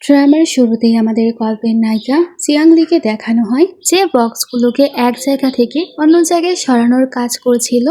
ড্রামার শুরুতেই আমাদের গল্পের নায়িকা জিয়াংলিকে দেখানো হয় যে বক্সগুলোকে এক জায়গা থেকে অন্য জায়গায় সরানোর কাজ করছিল।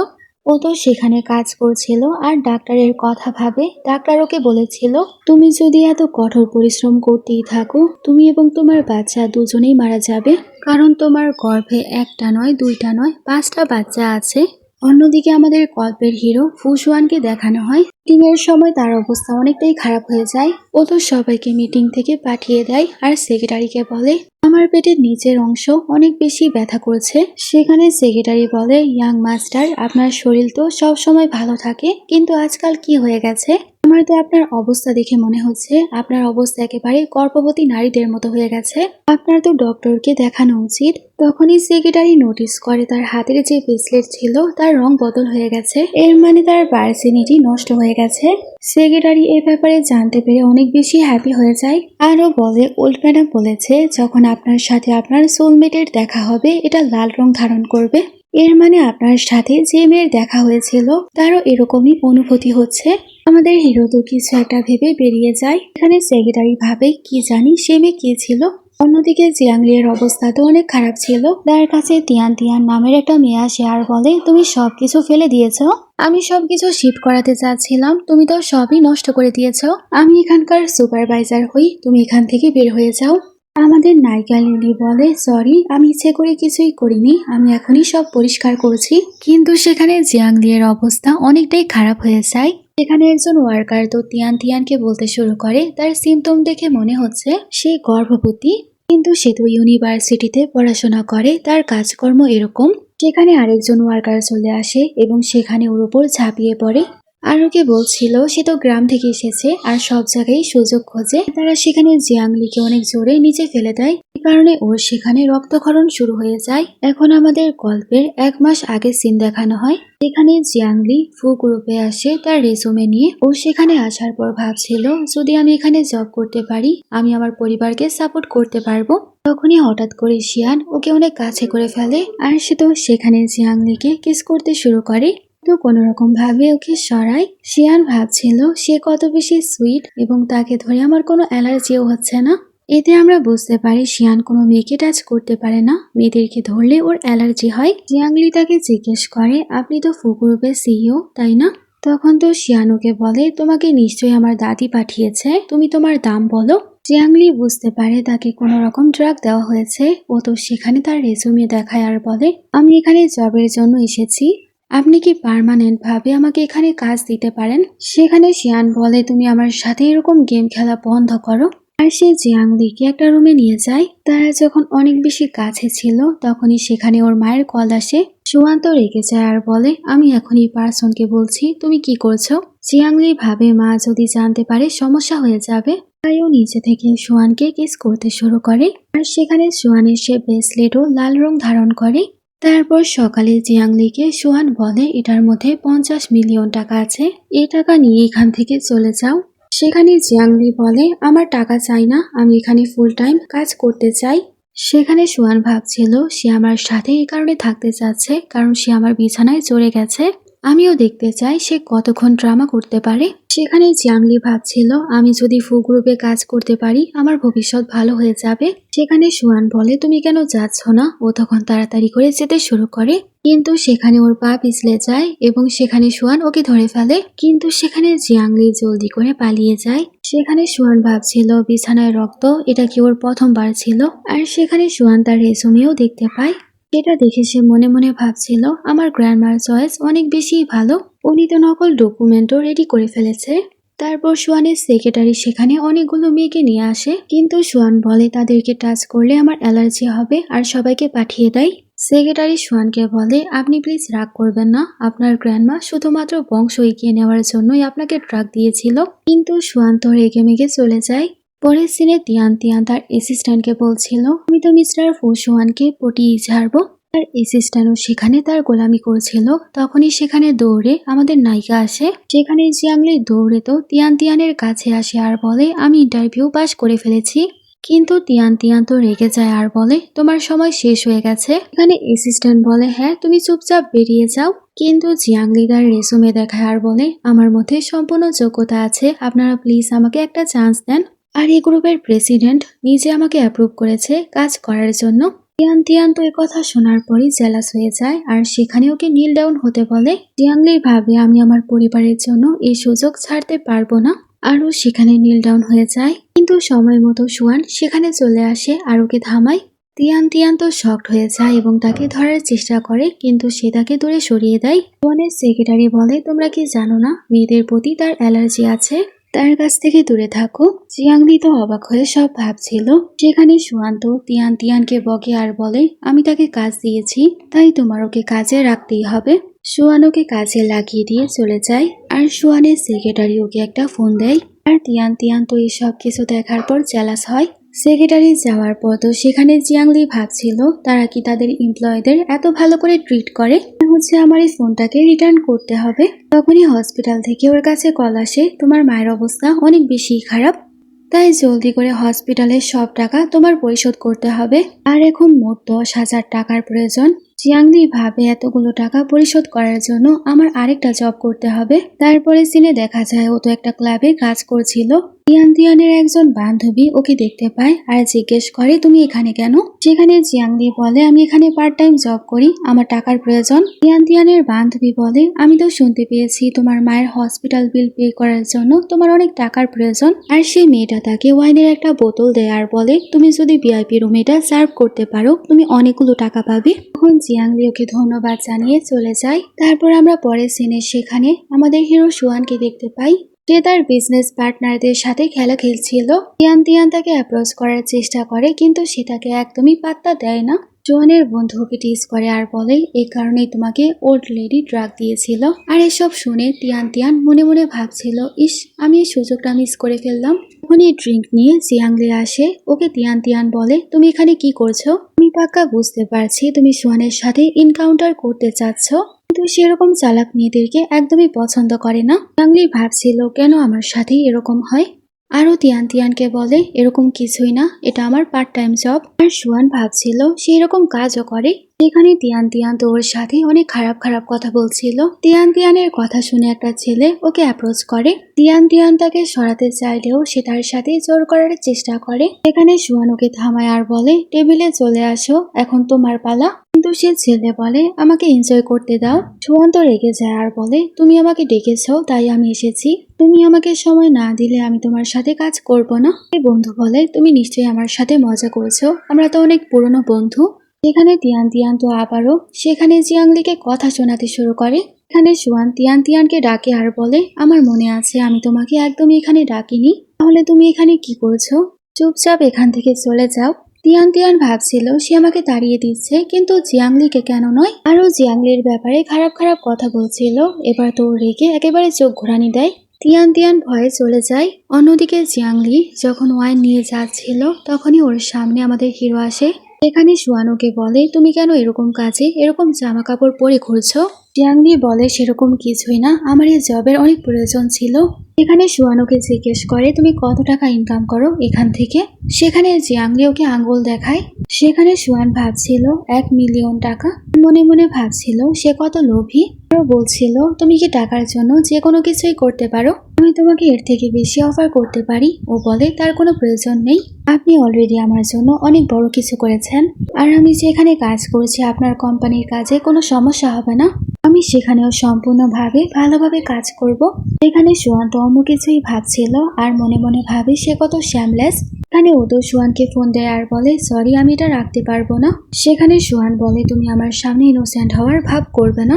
ও তো সেখানে কাজ করছিল আর ডাক্তারের কথা ভাবে ডাক্তার ওকে বলেছিল, তুমি যদি এত কঠোর পরিশ্রম করতেই থাকো তুমি এবং তোমার বাচ্চা দুজনেই মারা যাবে, কারণ তোমার গর্ভে একটা নয়, দুইটা নয়, 5টা বাচ্চা আছে। অন্যদিকে আমাদের গল্পের হিরো ফুসওয়ানকে দেখানো হয় মিটিংয়ের সময় তার অবস্থা অনেকটাই খারাপ হয়ে যায়। ও তো সবাইকে মিটিং থেকে পাঠিয়ে দেয় আর সেক্রেটারিকে বলে, আমার পেটের নিচের অংশ অনেক বেশি ব্যথা করছে। সেখানে সেক্রেটারি বলে, ইয়াং মাস্টার, আপনার শরীর তো সব সময় ভালো থাকে, কিন্তু আজকাল কি হয়ে গেছে? আমার তো আপনার অবস্থা দেখে মনে হচ্ছে আপনার অবস্থা একেবারে গর্ভবতী নারীদের মতো হয়ে গেছে। আপনার তো ডক্টরকে দেখানো উচিত। তখনই সেক্রেটারি নোটিস করে তার হাতের যে ব্রেসলেট ছিল তার রং বদল হয়ে গেছে, এর মানে তার ভার্জিনিটি নষ্ট হয়ে গেছে। সেক্রেটারি এ ব্যাপারে জানতে পেরে অনেক বেশি হ্যাপি হয়ে যায়। আরও বলে, ওল্ড ম্যাডাম বলেছে যখন আপনার সাথে আপনার সোলমেটের দেখা হবে এটা লাল রং ধারণ করবে, এর মানে আপনার সাথে যে মেয়ের দেখা হয়েছিল তারও এরকমই অনুভূতি হচ্ছে। আমাদের হিরো তো কিছু একটা ভেবে বেরিয়ে যায়। এখানে সেক্রেটারি ভাবে, কি জানি সে মেয়ে কে ছিল। অন্যদিকে জিয়াংলির অবস্থা তো অনেক খারাপ ছিল। তার কাছে তিয়ান তিয়ান নামের একটা মেয়ে আসে আর বলে, তুমি সবকিছু ফেলে দিয়েছ, আমি সবকিছু শিফট করাতে চাচ্ছিলাম, তুমি তো সবই নষ্ট করে দিয়েছ। আমি এখানকার সুপারভাইজার হই, তুমি এখান থেকে বের হয়ে যাও। আমাদের নায়িকা লিলি বলে, সরি, আমি ইচ্ছে করে কিছুই করিনি, আমি এখনই সব পরিষ্কার করছি। কিন্তু সেখানে জিয়াংলির অবস্থা অনেকটাই খারাপ হয়ে যায়। এখানে একজন ওয়ার্কার তো তিয়ান তিয়ানকে বলতে শুরু করে তার সিমটম দেখে মনে হচ্ছে সে গর্ভবতী, কিন্তু সে তো ইউনিভার্সিটিতে পড়াশোনা করে, তার কাজকর্ম এরকম। সেখানে আরেকজন ওয়ার্কার চলে আসে এবং সেখানে ওর উপর ঝাঁপিয়ে পড়ে আর ওকে বলছিল সে তো গ্রাম থেকে এসেছে আর সব জায়গায় সুযোগ খোঁজে। তারা সেখানে জিয়াংলিকে অনেক জোরে নিচে ফেলে দেয়, এই কারণে ওর সেখানে রক্তক্ষরণ শুরু হয়ে যায়। এখন আমাদের গল্পের 1 মাস আগে সিন দেখানো হয়, এখানে জিয়াংলি ফু গ্রুপে আসে তার রেজুমে নিয়ে। ও সেখানে আসার পর ভাবছিল, যদি আমি এখানে জব করতে পারি আমি আমার পরিবারকে সাপোর্ট করতে পারবো। তখনই হঠাৎ করে শিয়ান ওকে অনেক কাছে করে ফেলে আর সে তো সেখানে জিয়াংলিকে কিস করতে শুরু করে, তো কোনো রকম ভাবে ওকে সরায়। শিয়ান ভাবছিল সে কত বেশি সুইট এবং তাকে ধরে আমার কোনো অ্যালার্জিও হচ্ছে না। এতে আমরা বুঝতে পারি শিয়ান কোনো মেয়েকে টাচ করতে পারে না, মেয়েদেরকে ধরলে ওর অ্যালার্জি হয়। জিয়াংলি তাকে জিজ্ঞেস করে, আপনি তো ফু গ্রুপের সিইও তাই না? তখন তো শিয়ান ওকে বলে, তোমাকে নিশ্চয়ই আমার দাদি পাঠিয়েছে, তুমি তোমার দাম বলো। জিয়াংলি বুঝতে পারে তাকে কোনো রকম ড্রাগ দেওয়া হয়েছে। ও তো সেখানে তার রেজুমে দেখায় আর বলে, আমি এখানে জবের জন্য এসেছি, আপনি কি পার্মানেন্ট ভাবে আমাকে এখানে কাজ দিতে পারেন? সেখানে শিয়ান বলে, তুমি আমার সাথে এরকম গেম খেলা বন্ধ করো। আর সে জিয়াংলিকে একটা রুমে নিয়ে যায়। তারা যখন অনেক বেশি কাছে ছিল তখনই সেখানে ওর মায়ের কল আসে। সুয়ান তো রেগে যায় আর বলে, আমি এখনই পার্সনকে বলছি তুমি কি করছো। জিয়াংলি ভাবে মা যদি জানতে পারে সমস্যা হয়ে যাবে, তাই ও নিচে থেকে সুয়ানকে কিস করতে শুরু করে। আর সেখানে সুয়ানের সে ব্রেসলেটও লাল রং ধারণ করে। তারপর সকালে জিয়াংলিকে সুয়ান বলে, এটার মধ্যে 50 মিলিয়ন টাকা আছে, এই টাকা নিয়ে এখান থেকে চলে যাও। সেখানে জিয়াংলি বলে, আমার টাকা চাই না, আমি এখানে ফুল টাইম কাজ করতে চাই। সেখানে সুয়ান ভাবছিল সে আমার সাথে এই কারণে থাকতে চাচ্ছে কারণ সে আমার বিছানায় চড়ে গেছে, আমিও দেখতে চাই সে কতক্ষণ ড্রামা করতে পারে। সেখানে জিয়াংলি ভাবছিল, আমি যদি ফু গ্রুপে কাজ করতে পারি আমার ভবিষ্যৎ ভালো হয়ে যাবে। সেখানে সুয়ান বলে, তুমি কেন যাচ্ছ না? ও তখন তাড়াতাড়ি করে যেতে শুরু করে, কিন্তু সেখানে ওর পা পিছলে যায় এবং সেখানে সুয়ান ওকে ধরে ফেলে। কিন্তু সেখানে জিয়াংলি জলদি করে পালিয়ে যায়। সেখানে সুয়ান ভাবছিল বিছানায় রক্ত, এটা কি ওর প্রথমবার ছিল? আর সেখানে সুয়ান তার রেজুমেও দেখতে পায়। এটা দেখে সে মনে মনে ভাবছিল, আমার গ্র্যান্ডমার চয়েস অনেক বেশি ভালো, উনি তো নকল ডকুমেন্টও রেডি করে ফেলেছে। তারপর সুয়ানের সেক্রেটারি সেখানে অনেকগুলো মেয়েকে নিয়ে আসে, কিন্তু সুয়ান বলে তাদেরকে টাচ করলে আমার অ্যালার্জি হবে আর সবাইকে পাঠিয়ে দেয়। সেক্রেটারি সুয়ানকে বলে, আপনি প্লিজ রাগ করবেন না, আপনার গ্র্যান্ডমা শুধুমাত্র বংশ এগিয়ে নেওয়ার জন্যই আপনাকে ড্রাগ দিয়েছিল। কিন্তু সুয়ান তো রেগে মেগে চলে যায়। পরের সিনে তিয়ান তিয়ান তার অ্যাসিস্ট্যান্টকে বলছিল, আমি তো মিস্টার ফুসওয়ানকে পটিয়ে ছাড়বো। তার অ্যাসিস্ট্যান্টও সেখানে তার গোলামি করছিল। তখনই সেখানে দৌড়ে আমাদের নায়িকা আসে। সেখানে জিয়াংলি দৌড়ে তো তিয়ান তিয়ানের কাছে আসে আর বলে, আমি ইন্টারভিউ পাস করে ফেলেছি। কিন্তু তিয়ান তিয়ান তো রেগে যায় আর বলে, তোমার সময় শেষ হয়ে গেছে। এখানে অ্যাসিস্ট্যান্ট বলে, হ্যাঁ তুমি চুপচাপ বেরিয়ে যাও। কিন্তু জিয়াংলি তার রেজুমে দেখায় আর বলে, আমার মধ্যে সম্পূর্ণ যোগ্যতা আছে, আপনারা প্লিজ আমাকে একটা চান্স দেন। আর এই গ্রুপের প্রেসিডেন্ট নিজে আমাকে অ্যাপ্রুভ করেছে কাজ করার জন্য। তিয়ান তিয়ান তো কথা শোনার পরই জেলাস হয়ে যায় আর সেখানে ওকে নীল ডাউন হতে বলে। জিয়াংলি ভাবে আমি আমার পরিবারের জন্য এই সুযোগ ছাড়তে পারবো না, আরও সেখানে নীল ডাউন হয়ে যায়। কিন্তু সময় মতো সুয়ান সেখানে চলে আসে আর ওকে থামায়। তিয়ান তিয়ান তো শকড হয়ে যায় এবং তাকে ধরার চেষ্টা করে, কিন্তু সে তাকে দূরে সরিয়ে দেয়। সুয়ানের সেক্রেটারি বলে তোমরা কি জানো না মেয়েদের প্রতি তার অ্যালার্জি আছে, তার কাছ থেকে দূরে থাকো। জিয়াংলি তো অবাক হয়ে সব ভাবছিল। সেখানে সুয়ান তো তিয়ান তিয়ানকে বকে আর বলে আমি তাকে কাজ দিয়েছি, তাই তোমার ওকে কাজে রাখতেই হবে। সুয়ান ওকে কাজে লাগিয়ে দিয়ে চলে যায় আর সুয়ানের সেক্রেটারি ওকে একটা ফোন দেয়। আর তিয়ান তিয়ান তো এই সব কিছু দেখার পর জেলাস হয়। সেক্রেটারি যাওয়ার পর তো সেখানে জিয়াংলি ভাবছিল তারা কি তাদের এমপ্লয়ীদের এত ভালো করে ট্রিট করে, হচ্ছে আমার এই ফোনটাকে রিটার্ন করতে হবে। তখনই হসপিটাল থেকে ওর কাছে কল আসে তোমার মায়ের অবস্থা অনেক বেশি খারাপ, তাই জলদি করে হসপিটালের সব টাকা তোমার পরিশোধ করতে হবে। আর এখন মোট 10,000 টাকার প্রয়োজন। জিয়াংলি ভাবে এতগুলো টাকা পরিশোধ করার জন্য আমার আরেকটা জব করতে হবে। তারপরে সিনে দেখা যায় ও তো একটা ক্লাবে কাজ করছিল। তিয়ান তিয়ানের একজন বান্ধবী ওকে দেখতে পায় আর জিজ্ঞেস করে তুমি এখানে কেন। সেখানে জিয়াংলি বলে আমি এখানে পার্ট টাইম জব করি, আমার টাকার প্রয়োজন। তিয়ান তিয়ানের বান্ধবী বলে আমি তো শুনতে পেয়েছি তোমার মায়ের হসপিটাল বিল পে করার জন্য তোমার অনেক টাকার প্রয়োজন। আর সেই মেয়েটা তাকে ওয়াইনের একটা বোতল দেয় আর বলে তুমি যদি ভিআইপি রুমে এটা সার্ভ করতে পারো তুমি অনেকগুলো টাকা পাবে। তখন জিয়াংলি ওকে ধন্যবাদ জানিয়ে চলে যায়। তারপর আমরা পরের সিনে সেখানে আমাদের হিরো সুয়ানকে দেখতে পাই। সে তার বিজনেস পার্টনারদের সাথে খেলা খেলছিল। তিয়ান তিয়ান তাকে অ্যাপ্রোচ করার চেষ্টা করে, কিন্তু সে তাকে একদমই পাত্তা দেয় না। জোয়ানের বন্ধু ওকে টিজ করে আর বলে এই কারণেই তোমাকে ওল্ড লেডি ড্রাগ দিয়েছিল। আর এসব শুনে তিয়ান তিয়ান মনে মনে ভাবছিল ইস আমি এই সুযোগটা মিস করে ফেললাম। তখনই ড্রিঙ্ক নিয়ে জিয়াংলি আসে। ওকে তিয়ান তিয়ান বলে তুমি এখানে কি করছো, আমি পাক্কা বুঝতে পারছি তুমি সুয়ানের সাথে এনকাউন্টার করতে চাচ্ছ, কিন্তু সেরকম চালাক মেয়েদেরকে একদমই পছন্দ করে না। জিয়াংলি ভাবছিল কেন আমার সাথেই এরকম হয়। আরও তিয়ান তিয়ানকে বলে এরকম কিছুই না, এটা আমার পার্ট টাইম জব। আর সুয়ান ভাবছিল সে এরকম কাজও করে। সেখানে তিয়ান তিয়ান তো ওর সাথে অনেক খারাপ খারাপ কথা বলছিল। তিয়ান তিয়ানের কথা শুনে একটা ছেলে ওকে অ্যাপ্রোচ করে। তিয়ান তিয়ান তাকে সরাতে চাইলেও সে তার সাথে জোর করার চেষ্টা করে। সেখানে সুয়ান ওকে থামায় আর বলে টেবিলে চলে আসো, এখন তোমার পালা। কিন্তু সে ছেলে বলে আমাকে এনজয় করতে দাও। সুয়ান তো রেগে যায় আর বলে তুমি আমাকে ডেকেছো তাই আমি এসেছি, তুমি আমাকে সময় না দিলে আমি তোমার সাথে কাজ করব না। এই বন্ধু বলে তুমি নিশ্চয়ই আমার সাথে মজা করছো, আমরা তো অনেক পুরনো বন্ধু। সেখানে তিয়ান তিয়ান তো আবারও সেখানে জিয়াংলিকে কথা শোনাতে শুরু করে। এখানে সুয়ান তিয়ান তিয়ানকে ডাকে আর বলে আমার মনে আছে আমি তোমাকে একদমই এখানে ডাকিনি, তাহলে তুমি এখানে কি করছো, চুপচাপ এখান থেকে চলে যাও। তিয়ান তিয়ান ভাবছিল সে আমাকে তাড়িয়ে দিচ্ছে, কিন্তু জিয়াংলিকে কেন নয়। আরও জিয়াংলির ব্যাপারে খারাপ খারাপ কথা বলছিল। এবার তো রেগে একেবারে চোখ ঘোরানি দেয়। তিয়ান তিয়ান ভয়ে চলে যায়। অন্যদিকে জিয়াংলি যখন ওয়াইন নিয়ে যাচ্ছিল তখনই ওর সামনে আমাদের হিরো আসে। এখানে সুয়ানোকে বলে তুমি কেন এরকম কাজে এরকম জামা কাপড় পরে ঘুরছো। জিয়াংলি বলে সেরকম কিছুই না, আমার এই জবের অনেক প্রয়োজন ছিল। এখানে সুয়ানোকে জিজ্ঞেস করে তুমি কত টাকা ইনকাম করো এখান থেকে। সেখানে জিয়াংলি ওকে আঙ্গুল দেখায়। সেখানে সুয়ান ভাবছিল 1 মিলিয়ন টাকা। মনে মনে ভাবছিল সে কত লোভী। আরো বলছিল তুমি কি টাকার জন্য যে কোনো কিছুই করতে পারো, আমি তোমাকে এর থেকে বেশি অফার করতে পারি। ও বলে তার কোনো প্রয়োজন নেই, আপনি অলরেডি আমার জন্য অনেক বড় কিছু করেছেন। আর আমি যেখানে কাজ করছি আপনার কোম্পানির কাজে কোনো সমস্যা হবে না, আমি সেখানেও সম্পূর্ণভাবে ভালোভাবে কাজ করব। এখানে সুয়ান তো অন্য কিছুই ভাবছিল আর মনে মনে ভাবে সে কত শ্যামলেস। এখানে ও তো সুয়ানকে ফোন দেয় আর বলে সরি আমি এটা রাখতে পারবো না। সেখানে সুয়ান বলে তুমি আমার সামনে ইনোসেন্ট হওয়ার ভাব করবে না,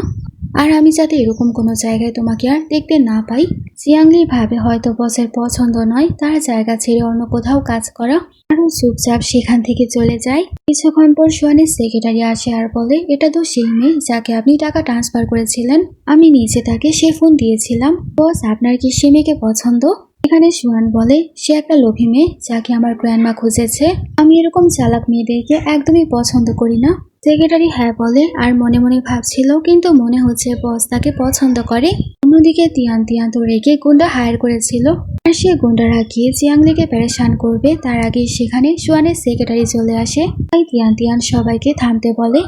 আর আমি যাতে এরকম কোনো জায়গায় তোমাকে আর দেখতে না পাই। জিয়াংলি ভাবে হয়তো বসের পছন্দ নয় তার জায়গা ছেড়ে অন্য কোথাও কাজ করা। আরো চুপচাপ সেখান থেকে চলে যায়। কিছুক্ষণ পর সুয়ানের সেক্রেটারি আসে আর বলে এটা তো সেই মেয়ে যাকে আপনি টাকা ট্রান্সফার করেছিলেন, আমি নিজে তাকে সে ফোন দিয়েছিলাম। বস আপনার কি সে মেয়েকে পছন্দ। এখানে সুয়ান বলে সে একটা লোভী মেয়ে যাকে আমার গ্র্যান্ডমা খুঁজেছে, আমি এরকম চালাক মেয়েদেরকে একদমই পছন্দ করি না। সেক্রেটারি হ্যাঁ বলে আর মনে মনে ভাবছিল কিন্তু মনে হচ্ছে বস তাকে পছন্দ করে। অন্যদিকে তিয়ান তিয়ান তো রেগে গুন্ডা হায়ার করেছিল আর সে গুন্ডারা গিয়ে জিয়াংলিকে পেরেশান করবে তার আগে সেখানে সুয়ানের সেক্রেটারি চলে আসে। তাই তিয়ান তিয়ান সবাইকে থামতে বলে।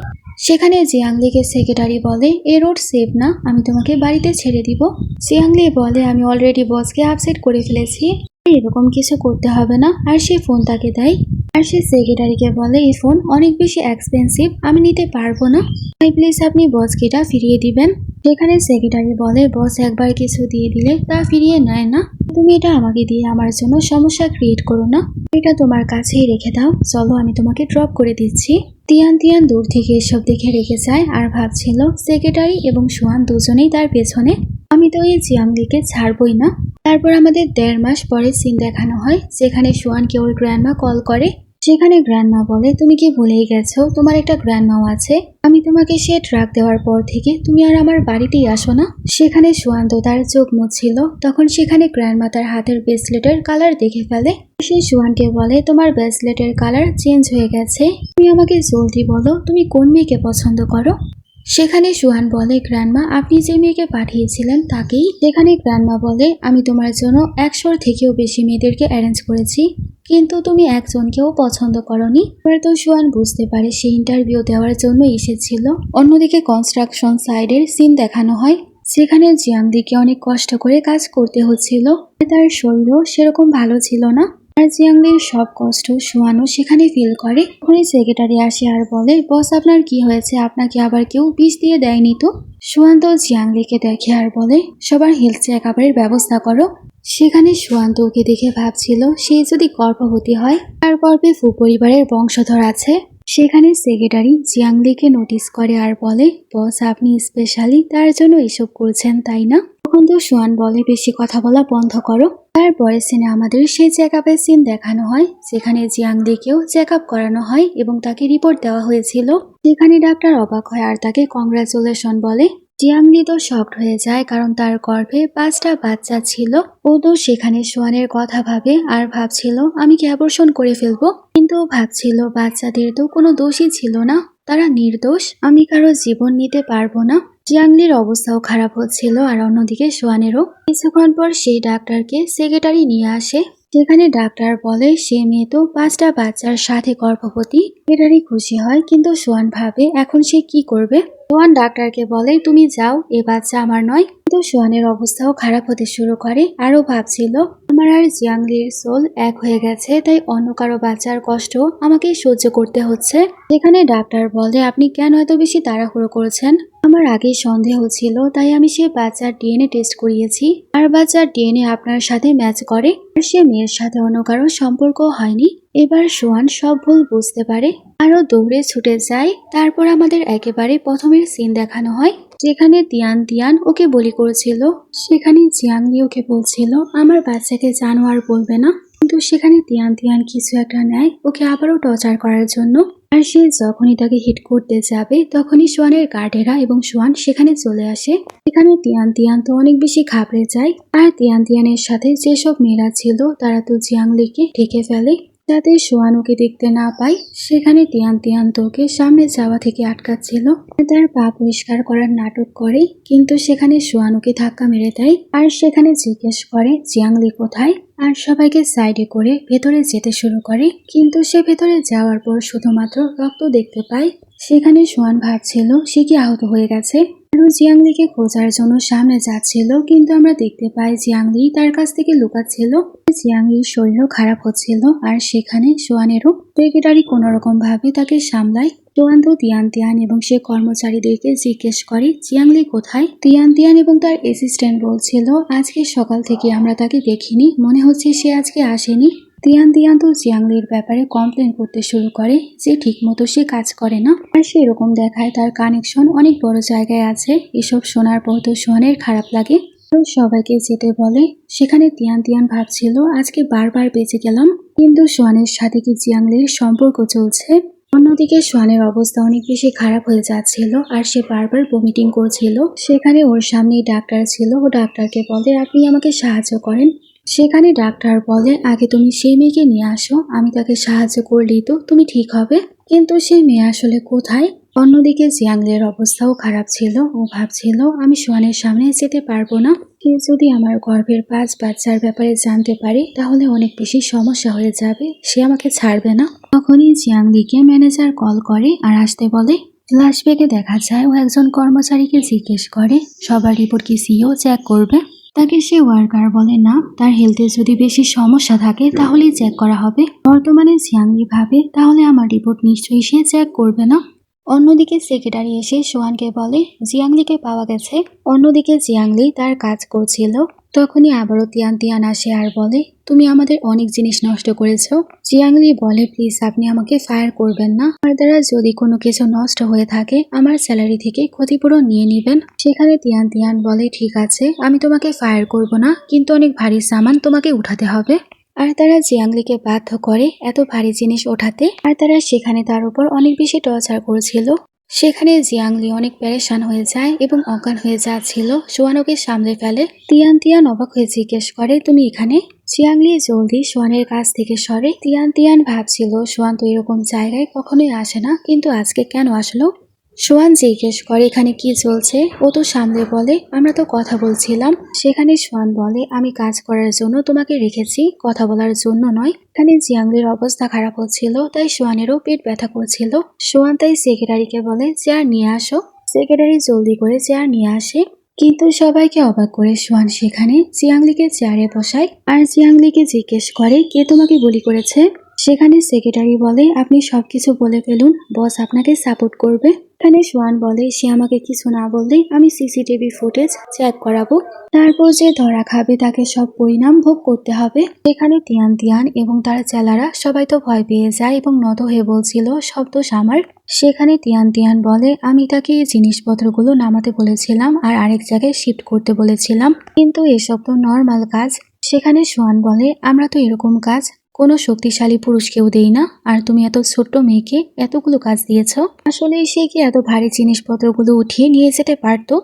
সেখানে জিয়াংলিকে সেক্রেটারি বলে এ রোড সেফ না, আমি তোমাকে বাড়িতে ছেড়ে দিব। জিয়াংলি বলে আমি অলরেডি বসকে আপসেট করে ফেলেছি, এরকম কিছু করতে হবে না। আর সে ফোন তাকে দেয় আর সে সেক্রেটারিকে বলে এই ফোন অনেক বেশি এক্সপেন্সিভ, আমি নিতে পারবো না, তাই প্লিজ আপনি বসকে এটা ফিরিয়ে দিবেন। সেখানে সেক্রেটারি বলে বস একবার কিছু দিয়ে দিলে তা ফিরিয়ে নেয় না, তুমি এটা আমাকে দিয়ে আমার জন্য সমস্যা ক্রিয়েট করো না, এটা তোমার কাছেই রেখে দাও, চলো আমি তোমাকে ড্রপ করে দিচ্ছি। তিয়ান তিয়ান দূর থেকে এসব দেখে রেখে যায় আর ভাবছিল সেক্রেটারি এবং সুয়ান দুজনেই তার পেছনে, আমি তো এই জিয়াংলিকে ছাড়বই না। তারপর আমাদের 1.5 মাস পরে সিন দেখানো হয় যেখানে সুয়ানকে ওর গ্র্যান্ডমা কল করে। সেখানে গ্র্যান্ডমা বলে তুমি কি ভুলেই গেছো তোমার একটা গ্র্যান্ডমাও আছে, আমি তোমাকে সে ট্রাক দেওয়ার পর থেকে তুমি আর আমার বাড়িতেই আসো না। সেখানে সুয়ান্ত তার চোখ মুছছিল, তখন সেখানে গ্র্যান্ডমা তার হাতের ব্রেসলেটের কালার দেখে ফেলে। সে সুয়ানকে বলে তোমার ব্রেসলেটের কালার চেঞ্জ হয়ে গেছে, তুমি আমাকে জলদি বলো তুমি কোন মেয়েকে পছন্দ করো। সেখানে সুহান বলে গ্র্যান্ডমা আপনি যে মেয়েকে পাঠিয়েছিলেন তাকেই। সেখানে গ্র্যান্ডমা বলে আমি তোমার জন্য 100 থেকেও বেশি মেয়েদেরকে অ্যারেঞ্জ করেছি, কিন্তু তুমি একজনকেও পছন্দ করনি। এবার তো সুহান বুঝতে পারে সে ইন্টারভিউ দেওয়ার জন্য এসেছিল। অন্যদিকে কনস্ট্রাকশন সাইডের সিন দেখানো হয় সেখানে জিয়াংদিকে অনেক কষ্ট করে কাজ করতে হচ্ছিল, তার শরীরও সেরকম ভালো ছিল না। আর জিয়াংলির সব কষ্ট সুয়ানও সেখানে ফিল করে। তখনই সেক্রেটারি আসে আর বলে বস আপনার কি হয়েছে, আপনাকে আবার কেউ বিষ দিয়ে দেয়নি তো। সুয়ান তো জিয়াংলিকে দেখে আর বলে সবার হেলথ চেক আপের ব্যবস্থা করো। সেখানে সুয়ান্ত ওকে দেখে ভাবছিল সে যদি গর্ভবতী হয় তার গর্ভে ফু পরিবারের বংশধর আছে। সেখানে সেক্রেটারি জিয়াংলিকে নোটিস করে আর বলে বস আপনি স্পেশালি তার জন্য এসব করছেন তাই না। তখন তো সুয়ান বলে বেশি কথা বলা বন্ধ করো। তারপরে সিনে আমাদের সেই চেক আপের সিন দেখানো হয় যেখানে জিয়াংলিকেও চেক আপ করানো হয় এবং তাকে রিপোর্ট দেওয়া হয়েছিল। সেখানে ডাক্তার অবাক হয় আর তাকে কংগ্রাচুলেশন বলে। জিয়াংলি তো শকড হয়ে যায় কারণ তার গর্ভে 5টা বাচ্চা ছিল। ও তো সেখানে সোয়ানের কথা ভাবে আর ভাবছিল আমি কি অ্যাবর্শন করে ফেলবো, কিন্তু ও ভাবছিল বাচ্চাদের তো কোনো দোষই ছিল না, তারা নির্দোষ, আমি কারো জীবন নিতে পারবো না। জিয়াংলির অবস্থাও খারাপ হচ্ছিল আর অন্যদিকে সোয়ানেরও। কিছুক্ষণ পর সেই ডাক্তারকে সেক্রেটারি নিয়ে আসে। যেখানে ডাক্তার বলে সে মেয়ে তো 5টা বাচ্চার সাথে গর্ভবতী। সেক্রেটারি খুশি হয় কিন্তু সোয়ান ভাবে এখন সে কি করবে। সোয়ান ডাক্তারকে বলে তুমি যাও, এ বাচ্চা আমার নয়। কিন্তু সোয়ানের অবস্থাও খারাপ হতে শুরু করে। আরো ভাবছিল আমার আর জিয়াংলির সোল এক হয়ে গেছে, তাই অন্য কারো বাচ্চার কষ্ট আমাকে সহ্য করতে হচ্ছে। যেখানে ডাক্তার বলে আপনি কেন এত বেশি তাড়াহুড়ো করেছেন, আমার আগেই সন্দেহ ছিল তাই আমি সে বাচ্চার ডিএনএ টেস্ট করিয়েছি আর বাচ্চার ডিএনএ আপনার সাথে ম্যাচ করে আর সে মেয়ের সাথে অন্য কারো সম্পর্ক হয়নি। এবার সোয়ান সব ভুল বুঝতে পারে আরো দৌড়ে ছুটে যায়। তারপর আমাদের একেবারে প্রথমের সিন দেখানো হয় যেখানে তিয়ান তিয়ান ওকে বলি করেছিল। সেখানে জিয়াংলি ওকে বলছিল আমার বাচ্চাকে জানোয়ার বলবে না, কিন্তু সেখানে তিয়ান তিয়ান কিছু একটা নেয় ওকে আবারও টর্চার করার জন্য। আর সে যখনই তাকে হিট করতে যাবে তখনই সোয়ানের গার্ডেরা এবং সোয়ান সেখানে চলে আসে। এখানে তিয়ান তিয়ান তো অনেক বেশি ঘাবড়ে যায় আর তিয়ান তিয়ানের সাথে যেসব মেয়েরা ছিল তারা তো জিয়াংলিকে ঢেকে ফেলে যাতে সোয়ান ওকে দেখতে না পায়। সেখানে তিয়ান তিয়ান তো ওকে সামনে যাওয়া থেকে আটকাচ্ছিল, তার পা পরিষ্কার করার নাটক করে, কিন্তু সেখানে সোয়ান ওকে ধাক্কা মেরে দেয় আর সেখানে জিজ্ঞেস করে জিয়াংলি কোথায় আর সবাইকে সাইডে করে ভেতরে যেতে শুরু করে। কিন্তু সে ভেতরে যাওয়ার পর শুধুমাত্র রক্ত দেখতে পায়। সেখানে সোয়ান ভাবছিল সে কি আহত হয়ে গেছে আর জিয়াংলিকে খোঁজার জন্য সামনে যাচ্ছিল, কিন্তু আমরা দেখতে পাই জিয়াংলি তার কাছ থেকে লুকাচ্ছিল। জিয়াংলির শরীরও খারাপ হচ্ছিল আর সেখানে সোয়ানেরও। সেক্রেটারি কোনো রকম ভাবে তাকে সামলায়। সোয়ান তো তিয়ান তিয়ান এবং সে কর্মচারীদেরকে জিজ্ঞেস করে জিয়াংলি কোথায়। তিয়ান তিয়ান এবং তার অ্যাসিস্ট্যান্ট বলছিল আজকে সকাল থেকে আমরা তাকে দেখিনি, মনে হচ্ছে সে আজকে আসেনি। তিয়ান তিয়ান তো জিয়াংলির ব্যাপারে কমপ্লেন করতে শুরু করে যে ঠিক মতো সে কাজ করে না আর সেরকম দেখায় তার কানেকশন অনেক বড় জায়গায় আছে। এসব শোনার পর তো সোয়ানের খারাপ লাগে, সবাইকে যেতে বলে। সেখানে তিয়ান তিয়ান ভাবছিল আজকে বারবার বেঁচে গেলাম, কিন্তু সোয়ানের সাথে কি জিয়াংলির সম্পর্ক চলছে। অন্যদিকে সোয়ানের অবস্থা অনেক বেশি খারাপ হয়ে যাচ্ছিল আর সে বারবার ভমিটিং করছিল। সেখানে ওর সামনেই ডাক্তার ছিল, ও ডাক্তারকে বলে আপনি আমাকে সাহায্য করেন। সেখানে ডাক্তার বলে আগে তুমি সেই মেয়েকে নিয়ে আসো, আমি তাকে সাহায্য করলেই তো তুমি ঠিক হবে। কিন্তু সেই মেয়ে আসলে কোথায়। অন্যদিকে জিয়াংলির অবস্থাও খারাপ ছিল, ও ভাবছিল আমি সোয়ানের সামনে যেতে পারবো না, কেউ যদি আমার গর্ভের 5 বাচ্চার ব্যাপারে জানতে পারে তাহলে অনেক বেশি সমস্যা হয়ে যাবে, সে আমাকে ছাড়বে না। তখনই জিয়াংলিকে ম্যানেজার কল করে আর আসতে বলে। ফ্ল্যাশব্যাকে দেখা যায় ও একজন কর্মচারীকে জিজ্ঞেস করে সবার রিপোর্ট কি সিইও চেক করবে। তাকে সে ওয়ার্কার বলে না, তার হেলথে যদি বেশি সমস্যা থাকে তাহলেই চেক করা হবে। বর্তমানে জিয়াংলি ভাবে তাহলে আমার রিপোর্ট নিশ্চয়ই সে চেক করবে না। অন্যদিকে সেক্রেটারি এসে সোয়ানকে বলে জিয়াংলিকে পাওয়া গেছে। অন্যদিকে জিয়াংলি তার কাজ করছিল। তখনই আবারও তিয়ান তিয়ান আসে আর বলে তুমি আমাদের অনেক জিনিস নষ্ট করেছো। জিয়াংলি বলে প্লিজ আপনি আমাকে ফায়ার করবেন না, আমার দ্বারা যদি কোনো কিছু নষ্ট হয়ে থাকে আমার স্যালারি থেকে ক্ষতিপূরণ নিয়ে নিবেন। সেখানে তিয়ান তিয়ান বলে ঠিক আছে আমি তোমাকে ফায়ার করব না, কিন্তু অনেক ভারী সামান তোমাকে উঠাতে হবে। আর তারা জিয়াংলিকে বাধ্য করে এত ভারী জিনিস ওঠাতে। আর তারা সেখানে তার উপর অনেক বেশি টর্চার করেছিল। সেখানে জিয়াংলি অনেক পেরেশান হয়ে যায় এবং অজ্ঞান হয়ে যাচ্ছিল। সোয়ানকে সামলে ফেলে। তিয়ান তিয়ান অবাক হয়ে জিজ্ঞেস করে তুমি এখানে? জিয়াংলি জলদি সোয়ানের কাছ থেকে সরে। তিয়ান তিয়ান ভাবছিল সোয়ান তো এরকম জায়গায় কখনোই আসে না, কিন্তু আজকে কেন আসলো। সোয়ান জিজ্ঞেস করে এখানে কি চলছে। ও তো সামলে বলে আমরা তো কথা বলছিলাম। সেখানে সোয়ান বলে আমি কাজ করার জন্য তোমাকে রেখেছি, কথা বলার জন্য নয়। এখানে জিয়াংলির অবস্থা খারাপ হচ্ছিল, তাই সোয়ানেরও পেট ব্যথা করছিল। সোয়ান তাই সেক্রেটারিকে বলে চেয়ার নিয়ে আসো। সেক্রেটারি জলদি করে চেয়ার নিয়ে আসে। কিন্তু সবাইকে অবাক করে সোয়ান সেখানে জিয়াংলিকে চেয়ারে বসায় আর জিয়াংলিকে জিজ্ঞেস করে কে তোমাকে গুলি করেছে। সেখানে সেক্রেটারি বলে আপনি সবকিছু বলে ফেলুন, বস আপনাকে সাপোর্ট করবে। এখানে সোয়ান বলে সে আমাকে কিছু না বললে আমি সিসিটিভি ফুটেজ চেক করাবো, তারপর যে ধরা খাবে তাকে সব পরিণাম ভোগ করতে হবে। এখানে তিয়ান তিয়ান এবং তার চেলারা সবাই তো ভয় পেয়ে যায় এবং নত হয়ে বলছিল সব দোষ আমার। সেখানে তিয়ান তিয়ান বলে আমি তাকে এই জিনিসপত্রগুলো নামাতে বলেছিলাম আর আরেক জায়গায় শিফট করতে বলেছিলাম, কিন্তু এসব তো নর্মাল কাজ। সেখানে সোয়ান বলে আমরা তো এরকম কাজ কোনো শক্তিশালী পুরুষকেও দেই না, আর তুমি এত ছোট্ট মেয়েকে এতগুলো কাজ দিয়েছ, আসলে সে কি এত ভারী জিনিসপত্রগুলো উঠিয়ে নিয়ে যেতে পারতো?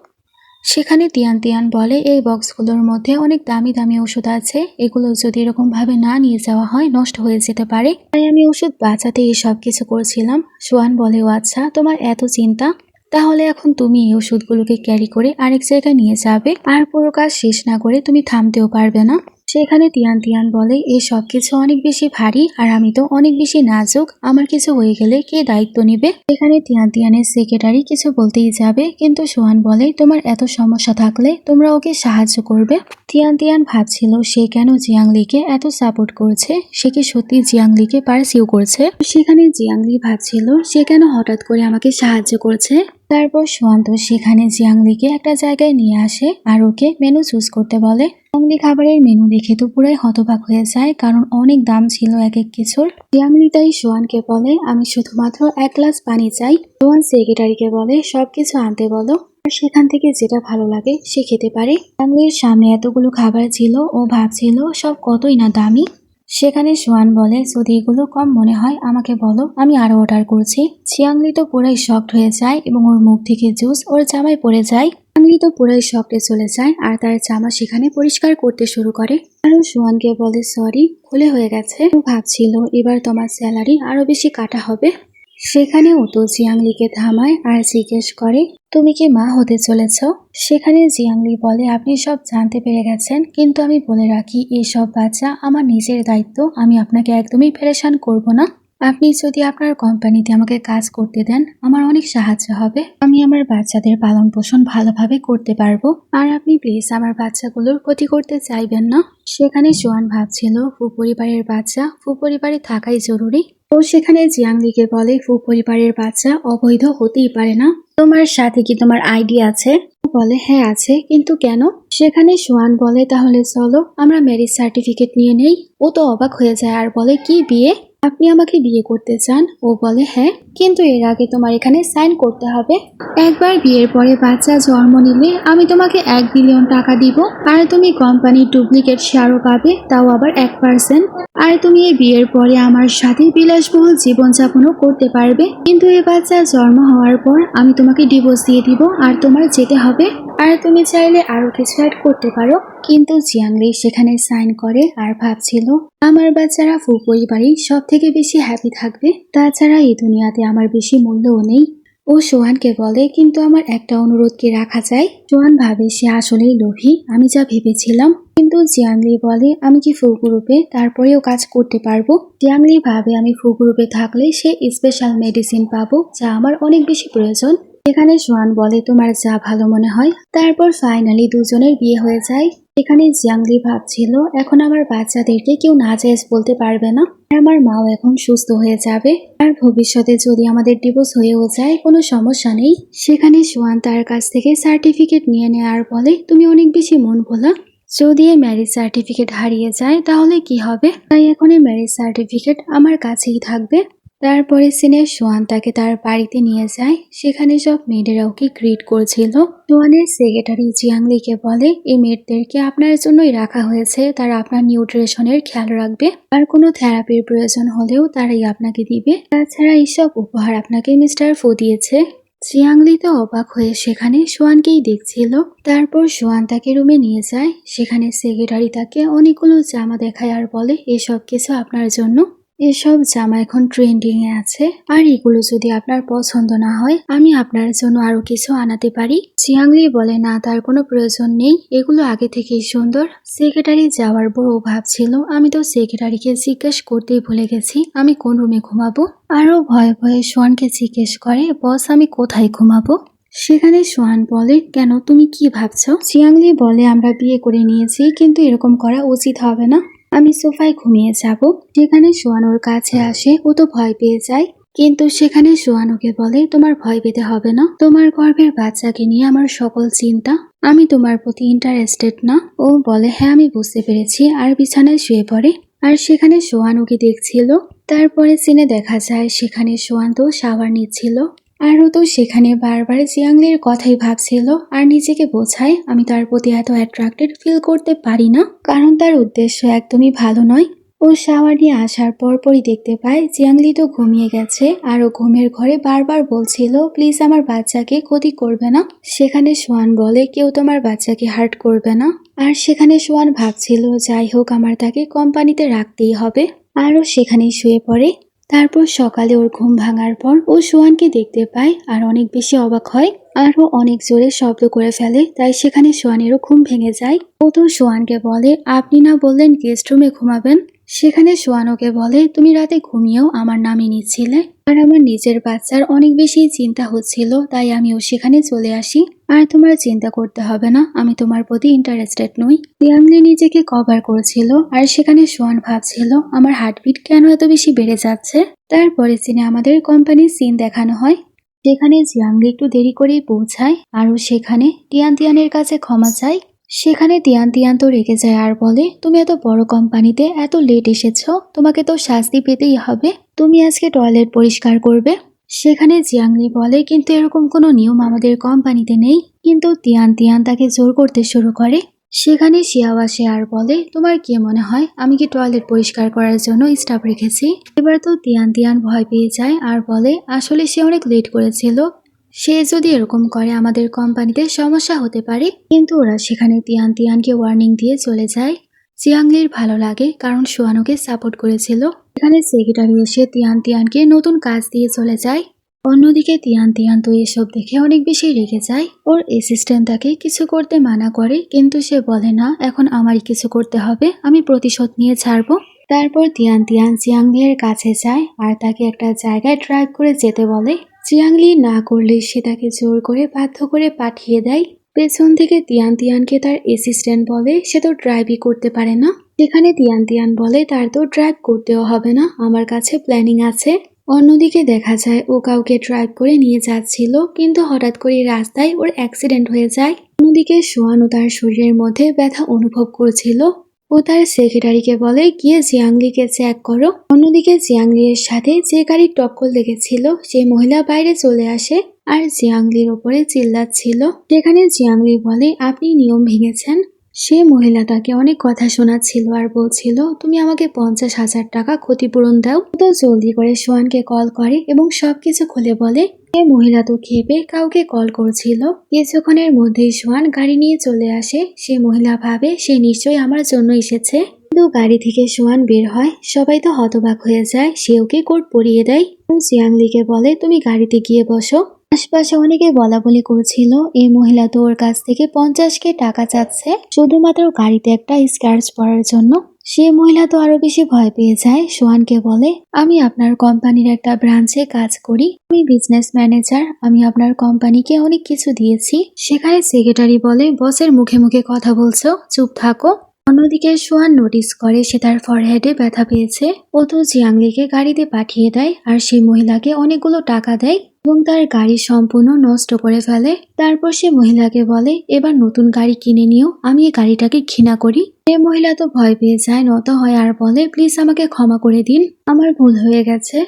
সেখানে তিয়ান তিয়ান বলে এই বক্সগুলোর মধ্যে অনেক দামি দামি ওষুধ আছে, এগুলো যদি এরকম ভাবে না নিয়ে যাওয়া হয় নষ্ট হয়ে যেতে পারে, তাই আমি ওষুধ বাঁচাতে এই সব কিছু করছিলাম। সোয়ান বলে ও আচ্ছা তোমার এত চিন্তা, তাহলে এখন তুমি এই ওষুধগুলোকে ক্যারি করে আরেক জায়গায় নিয়ে যাবে, আর পুরো কাজ শেষ না করে তুমি থামতেও পারবে না। সেখানে তিয়ান তিয়ান বলে এই সব কিছু অনেক বেশি ভারী আর আমি তো অনেক বেশি নাজুক, আমার কিছু হয়ে গেলে কে দায়িত্ব নেবে। সেখানে তিয়ান তিয়ানের সেক্রেটারি কিছু বলতেই যাবে, কিন্তু সোহান বলে তোমার এত সমস্যা থাকলে তোমরা ওকে সাহায্য করবে। তিয়ান তিয়ান ভাবছিল সে কেন জিয়াংলিকে এত সাপোর্ট করছে, সে কি সত্যি জিয়াংলিকে পারসিউ করছে। সেখানে জিয়াংলি ভাবছিল সে কেন হঠাৎ করে আমাকে সাহায্য করছে। তারপর সোয়ান্ত সেখানে জিয়াংলিকে একটা জায়গায় নিয়ে আসে আর ওকে মেনু চুজ করতে বলে। জিয়াংলি খাবারের মেনু দেখে তো পুরাই হতবাক হয়ে যায়, কারণ অনেক দাম ছিল এক এক কিছুর। জিয়াংলি তাই সোয়ানকে বলে আমি শুধুমাত্র 1 গ্লাস পানি চাই। সোয়ান সেক্রেটারিকে বলে সবকিছু আনতে বলো, আর সেখান থেকে যেটা ভালো লাগে সে খেতে পারে। জিয়াংলির সামনে এতগুলো খাবার ছিল, ও ভাবছিল সব কতই না দামি। সেখানে সোয়ান বলে যদি এগুলো কম মনে হয় আমাকে বলো, আমি আরো অর্ডার করছি। জিয়াংলি তো পুরাই শকড হয়ে যায় এবং ওর মুখ থেকে জুস ওর জামায় পড়ে যায়। জিয়াংলি তো পুরাই শকডে চলে যায় আর তার জামা সেখানে পরিষ্কার করতে শুরু করে। আর সোয়ানকে বলে সরি, ভুলে হয়ে গেছে। ও ভাবছিল এবার তোমার স্যালারি আরো বেশি কাটা হবে। সেখানে ও তো জিয়াংলিকে থামায় আর জিজ্ঞেস করে তুমি কি মা হতে চলেছ? সেখানে জিয়াংলি বলে আপনি সব জানতে পেরে গেছেন, কিন্তু আমি বলে রাখি এইসব বাচ্চা আমার নিজের দায়িত্ব, আমি আপনাকে একদমই পেরেশান করব না। আপনি যদি আপনার কোম্পানিতে আমাকে কাজ করতে দেন আমার অনেক সাহায্য হবে, আমি আমার বাচ্চাদের পালন পোষণ ভালোভাবে করতে পারবো, আর আপনি প্লিজ আমার বাচ্চাগুলোর ক্ষতি করতে চাইবেন না। সেখানে সোয়ান ভাবছিল পরিবারের বাচ্চা পরিবারে থাকাই জরুরি। ও সেখানে জিয়াংলিকে বলে পরিবারের বাচ্চা অবৈধ হতেই পারে না, তোমার সাথে কি তোমার আইডি আছে? বলে হ্যাঁ আছে, কিন্তু কেন? সেখানে সোয়ান বলে তাহলে চলো আমরা ম্যারেজ সার্টিফিকেট নিয়ে নেই। ও তো অবাক হয়ে যায় আর বলে কি বিয়ে? আপনি আমাকে বিয়ে করতে চান? ও বলে হ্যাঁ, কিন্তু এর আগে তোমার এখানে সাইন করতে হবে। একবার বিয়ের পরে বাচ্চা জন্ম নিলে আমি তোমাকে 1 বিলিয়ন টাকা দিব, আর তুমি কোম্পানির ডুপ্লিকেট শেয়ারও পাবে, তাও আবার 1%। আর তুমি এই বিয়ের পরে আমার সাথে বিলাসবহুল জীবনযাপনও করতে পারবে, কিন্তু এই বাচ্চা জন্ম হওয়ার পর আমি তোমাকে ডিভোর্স দিয়ে দিব আর তোমার যেতে হবে, আর তুমি চাইলে আরো কিছু অ্যাড করতে পারো। কিন্তু জিয়াংলি সেখানে সাইন করে আর ভাবছিল আমার বাচ্চারা পরিবারই সব থেকে বেশি হ্যাপি থাকবে, তাছাড়া এই দুনিয়াতে আমার বেশি মূল্যও নেই। ও সোহানকে বলে কিন্তু আমার একটা অনুরোধ কি রাখা যায়? সোহান ভাবে সে আসলেই লোভী, আমি যা ভেবেছিলাম। কিন্তু জিয়াংলি বলে আমি কি গ্রুপে তারপরেও কাজ করতে পারবো? জিয়াংলি ভাবে আমি গ্রুপে থাকলে সে স্পেশাল মেডিসিন পাবো যা আমার অনেক বেশি প্রয়োজন। এখানে সোহান বলে তোমার যা ভালো মনে হয়। তারপর ফাইনালি দুজনের বিয়ে হয়ে যায়। এখানে জিয়াংলি ভাবছিল এখন আমার বাচ্চাদেরকে কেউ নাজায়েজ বলতে পারবে না, আর আমার মাও এখন সুস্থ হয়ে যাবে, আর ভবিষ্যতে যদি আমাদের ডিভোর্স হয়েও যায় কোনো সমস্যা নেই। সেখানে সোয়ান তার কাছ থেকে সার্টিফিকেট নিয়ে নেয় আর বলে তুমি অনেক বেশি মন ভোলা, যদি এই ম্যারেজ সার্টিফিকেট হারিয়ে যায় তাহলে কি হবে, তাই এখন এই ম্যারেজ সার্টিফিকেট আমার কাছেই থাকবে। তারপরে সিনে সোয়ান তাকে তার বাড়িতে নিয়ে যায়, সেখানে সব মেয়েরা ওকে গ্রিট করছিল। সোয়ানের সেক্রেটারি জিয়াংলিকে বলে এই মেয়েদেরকে আপনার জন্যই রাখা হয়েছে, তারা আপনার নিউট্রিশনের খেয়াল রাখবে, আর কোনো থেরাপির প্রয়োজন হলেও তারাই আপনাকে দিবে, তাছাড়া এইসব উপহার আপনাকে মিস্টার ফু দিয়েছে। জিয়াংলি তো অবাক হয়ে সেখানে সোয়ানকেই দেখছিল। তারপর সোয়ান তাকে রুমে নিয়ে যায়, সেখানে সেক্রেটারি তাকে অনেকগুলো জামা দেখায় আর বলে এসব কিছু আপনার জন্য, এসব জামা এখন ট্রেন্ডিং এ আছে, আর এগুলো যদি আপনার পছন্দ না হয় আমি আপনার জন্য আরো কিছু আনাতে পারি। জিয়াংলি বলে না, তার কোনো প্রয়োজন নেই, এগুলো আগে থেকেই সুন্দর। সেক্রেটারি যাওয়ার পর ও ভাবছিল আমি তো সেক্রেটারিকে জিজ্ঞেস করতেই ভুলে গেছি আমি কোন রুমে ঘুমাবো। আরো ভয়ে ভয়ে সোয়ানকে জিজ্ঞেস করে বস আমি কোথায় ঘুমাবো। সেখানে সোয়ান বলে কেন তুমি কি ভাবছো। জিয়াংলি বলে আমরা বিয়ে করে নিয়েছি, কিন্তু এরকম করা উচিত হবে না, আমি সোফায় ঘুমিয়ে যাব। যেখানে সোয়ান ওর কাছে আসে ও তো ভয় পেয়ে যায়, কিন্তু সেখানে সোয়ান ওকে বলে তোমার ভয় পেতে হবে না, তোমার গর্ভের বাচ্চাকে নিয়ে আমার সকল চিন্তা, আমি তোমার প্রতি ইন্টারেস্টেড না। ও বলে হ্যাঁ আমি বুঝতে পেরেছি, আর বিছানায় শুয়ে পড়ে। আর সেখানে সোয়ান ওকে দেখছিল। তারপরে সিনে দেখা যায় সেখানে সোয়ান তো শাওয়ার নিচ্ছিল, আর ও তো সেখানে বারবার জিয়াংলির কথাই ভাবছিল আর নিজেকে বোঝায় আমি তার প্রতি এত অ্যাট্রাক্টেড ফিল করতে পারি না, কারণ তার উদ্দেশ্য একদমই ভালো নয়। ও শাওয়ার নিয়ে আসার পরপরই দেখতে পায় জিয়াংলি তো ঘুমিয়ে গেছে, আর ও ঘুমের ঘরে বারবার বলছিল প্লিজ আমার বাচ্চাকে ক্ষতি করবে না। সেখানে সোয়ান বলে কেউ তোমার বাচ্চাকে হার্ট করবে না। আর সেখানে সোয়ান ভাবছিল যাই হোক আমার তাকে কোম্পানিতে রাখতেই হবে, আর ও সেখানেই শুয়ে পড়ে। তারপর সকালে ওর ঘুম ভাঙার পর ও সোয়ানকে দেখতে পায় আর অনেক বেশি অবাক হয়, আর ও অনেক জোরে শব্দ করে ফেলে, তাই সেখানে সোয়ানেরও ঘুম ভেঙে যায়। ও তো সোয়ানকে বলে আপনি না বললেন গেস্ট রুমে ঘুমাবেন। সেখানে সোয়ান ওকে বলে তুমি রাতে ঘুমিয়েও আমার নামই নিচ্ছিলে, আর আমার নিজের বাচ্চার অনেক বেশি চিন্তা হচ্ছিল, তাই আমিও সেখানে চলে আসি, আর তোমার চিন্তা করতে হবে না, আমি তোমার প্রতি ইন্টারেস্টেড নই। জিয়াংলি নিজেকে কভার করেছিল, আর সেখানে সোয়ান ভাবছিল আমার হার্টবিট কেন এত বেশি বেড়ে যাচ্ছে। তারপরে সিনে আমাদের কোম্পানির সিন দেখানো হয়, যেখানে জিয়াংলি একটু দেরি করেই পৌঁছায়, আরও সেখানে তিয়ান তিয়ানের কাছে ক্ষমা চায়। সেখানে তিয়ান তিয়ান তো রেগে যায় আর বলে তুমি এত বড় কোম্পানিতে এত লেট এসেছো, তোমাকে তো শাস্তি পেতেই হবে, তুমি আজকে টয়লেট পরিষ্কার করবে। সেখানে জিয়াংলি বলে কিন্তু এরকম কোনো নিয়ম আমাদের কোম্পানিতে নেই, কিন্তু তিয়ান তিয়ান তাকে জোর করতে শুরু করে। সেখানে শিয়াও আসে আর বলে তোমার কি মনে হয় আমি কি টয়লেট পরিষ্কার করার জন্য স্টাফ রেখেছি। এবার তো তিয়ান তিয়ান ভয় পেয়ে যায় আর বলে আসলে সে অনেক লেট করেছিল, সে যদি এরকম করে আমাদের কোম্পানিতে সমস্যা হতে পারে। কিন্তু ওরা সেখানে তিয়ান তিয়ানকে ওয়ার্নিং দিয়ে চলে যায়। জিয়াংলির ভালো লাগে কারণ সোয়ানোকে সাপোর্ট করেছিল। এখানে সেক্রেটারি এসে তিয়ান তিয়ানকে নতুন কাজ দিয়ে চলে যায়। অন্যদিকে তিয়ান তিয়ান তো এসব দেখে অনেক বেশি রেগে যায়। ওর অ্যাসিস্ট্যান্ট তাকে কিছু করতে মানা করে, কিন্তু সে বলে না এখন আমারই কিছু করতে হবে, আমি প্রতিশোধ নিয়ে ছাড়বো। তারপর তিয়ান তিয়ান জিয়াংলির কাছে যায় আর তাকে একটা জায়গায় ড্রাইভ করে যেতে বলে। জিয়াংলি না করলে সে তাকে জোর করে বাধ্য করে পাঠিয়ে দেয়। পেছন থেকে তিয়ান তিয়ানকে তার অ্যাসিস্ট্যান্ট বলে সে তো ড্রাইভই করতে পারে না। সেখানে তিয়ান তিয়ান বলে তার তো ড্রাইভ করতেও হবে না, আমার কাছে প্ল্যানিং আছে। অন্যদিকে দেখা যায় ও কাউকে ড্রাইভ করে নিয়ে যাচ্ছিল, কিন্তু হঠাৎ করে রাস্তায় ওর অ্যাক্সিডেন্ট হয়ে যায়। অন্যদিকে সোয়ানও তার শরীরের মধ্যে ব্যথা অনুভব করছিল। ও তার সেক্রেটারিকে বলে গিয়ে জিয়াংলিকে চেক করো। অন্যদিকে জিয়াংলির সাথে যে গাড়ির টক্কর লেগেছিল সেই মহিলা বাইরে চলে আসে আর জিয়াংলির ওপরে চিল্লাচ্ছিল। সেখানে জিয়াংলি বলে আপনি নিয়ম ভেঙেছেন। সে মহিলাটাকে অনেক কথা শোনাচ্ছিল আর বলছিল তুমি আমাকে 50,000 টাকা ক্ষতিপূরণ দাও। তো জলদি করে সোয়ানকে কল করে এবং সবকিছু খুলে বলে। সে মহিলা তো খেপে কাউকে কল করছিল। কিছুক্ষণের মধ্যেই সোয়ান গাড়ি নিয়ে চলে আসে। সে মহিলা ভাবে সে নিশ্চয়ই আমার জন্য এসেছে, কিন্তু গাড়ি থেকে সোয়ান বের হয়, সবাই তো হতবাক হয়ে যায়। সে ওকে কোট পরিয়ে দেয়। জিয়াংলিকে বলে তুমি গাড়িতে গিয়ে বসো। আশপাশে অনেকে বলা বলি করছিল এই মহিলা তো ওর কাছ থেকে 50K টাকা চাচ্ছে শুধুমাত্র গাড়িতে একটা স্ক্র্যাচ পড়ার জন্য। সে মহিলা তো আরো বেশি ভয় পেয়ে যায়। সোহানকে বলে, আমি আপনার কোম্পানির একটা ব্রাঞ্চে কাজ করি, আমি বিজনেস ম্যানেজার, আমি আপনার কোম্পানিকে অনেক কিছু দিয়েছি। সেখানে সেক্রেটারি বলে, বসের মুখে মুখে কথা বলছো, চুপ থাকো। অন্যদিকে সোহান নোটিস করে সে তার ফরহেডে ব্যথা পেয়েছে। ও তো জিয়াংলিকে গাড়িতে পাঠিয়ে দেয় আর সেই মহিলাকে অনেকগুলো টাকা দেয় এবং তার গাড়ি সম্পূর্ণ নষ্ট করে ফেলে। তারপর সে মহিলাকে বলে, এবার নতুন গাড়ি কিনে নিও, আমি এই গাড়িটাকে ঘৃণা করি। সে মহিলা তো ভয় পেয়ে যায়, নত হয় আর বলে, প্লিজ আমাকে ক্ষমা করে দিন, আমার ভুল হয়ে গেছে।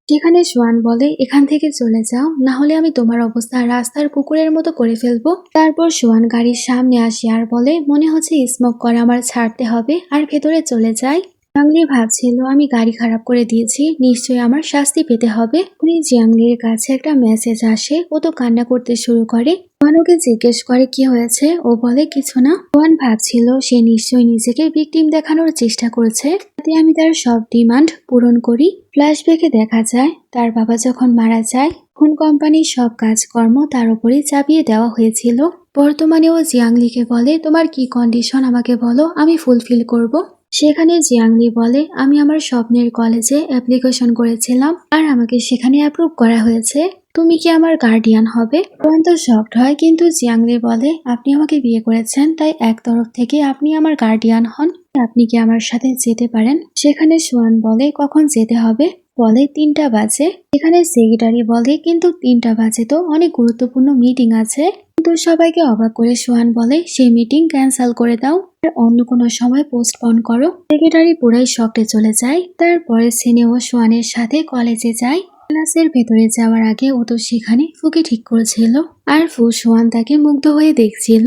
সেখানে সোহান বলে, এখান থেকে চলে যাও, না হলে আমি তোমার অবস্থা রাস্তার কুকুরের মতো করে ফেলবো। তারপর সোহান গাড়ির সামনে আসে আর বলে, মনে হচ্ছে স্মোক করা আমার ছাড়তে হবে, আর ভেতরে চলে যায়। জিয়াংলি ভাবছিল, আমি গাড়ি খারাপ করে দিয়েছি, নিশ্চয়ই আমার শাস্তি পেতে হবে। উনি জিয়াংলির কাছে একটা মেসেজ আসে, ও তো কান্না করতে শুরু করে। সোহান ওকে জিজ্ঞেস করে কি হয়েছে, ও বলে কিছু না। সোহান ভাবছিল সে নিশ্চয়ই নিজেকে ভিকটিম দেখানোর চেষ্টা করেছে, যাতে আমি তার সব ডিমান্ড পূরণ করি। ফ্ল্যাশব্যাকে দেখা যায় তার বাবা যখন মারা যায় তখন কোম্পানির সব কাজকর্ম তার উপরই চাপিয়ে দেওয়া হয়েছিল। বর্তমানেও জিয়াংলিকে বলে, তোমার কি কন্ডিশন আমাকে বলো, আমি ফুলফিল করব। সেখানে জিয়াংলি বলে, আমি আমার স্বপ্নের কলেজে অ্যাপ্লিকেশন করেছিলাম আর আমাকে সেখানে অ্যাপ্রুভ করা হয়েছে, তুমি কি আমার গার্ডিয়ান হবে? সোহান তো শকড হয়, কিন্তু জিয়াংলি বলে, আপনি আমাকে বিয়ে করেছেন, তাই এক তরফ থেকে আপনি আমার গার্ডিয়ান হন, আপনি কি আমার সাথে যেতে পারেন? সেখানে সোহান বলে, কখন যেতে হবে? বলে 3টা বাজে। এখানে সেক্রেটারি বলে, কিন্তু 3টা বাজে তো অনেক গুরুত্বপূর্ণ মিটিং আছে। কিন্তু সবাইকে অবাক করে সোহান বলে, সেই মিটিং ক্যান্সেল করে দাও আর অন্য কোনো সময় পোস্টপোন করো। সেক্রেটারি পুরাই শকটে চলে যায়। তারপরে সিনেও সোহানের সাথে কলেজে যায়। ক্লাসের ভেতরে যাওয়ার আগে ও তো সেখানে ফুকে ঠিক করেছিল আর সোহান তাকে মুগ্ধ হয়ে দেখছিল।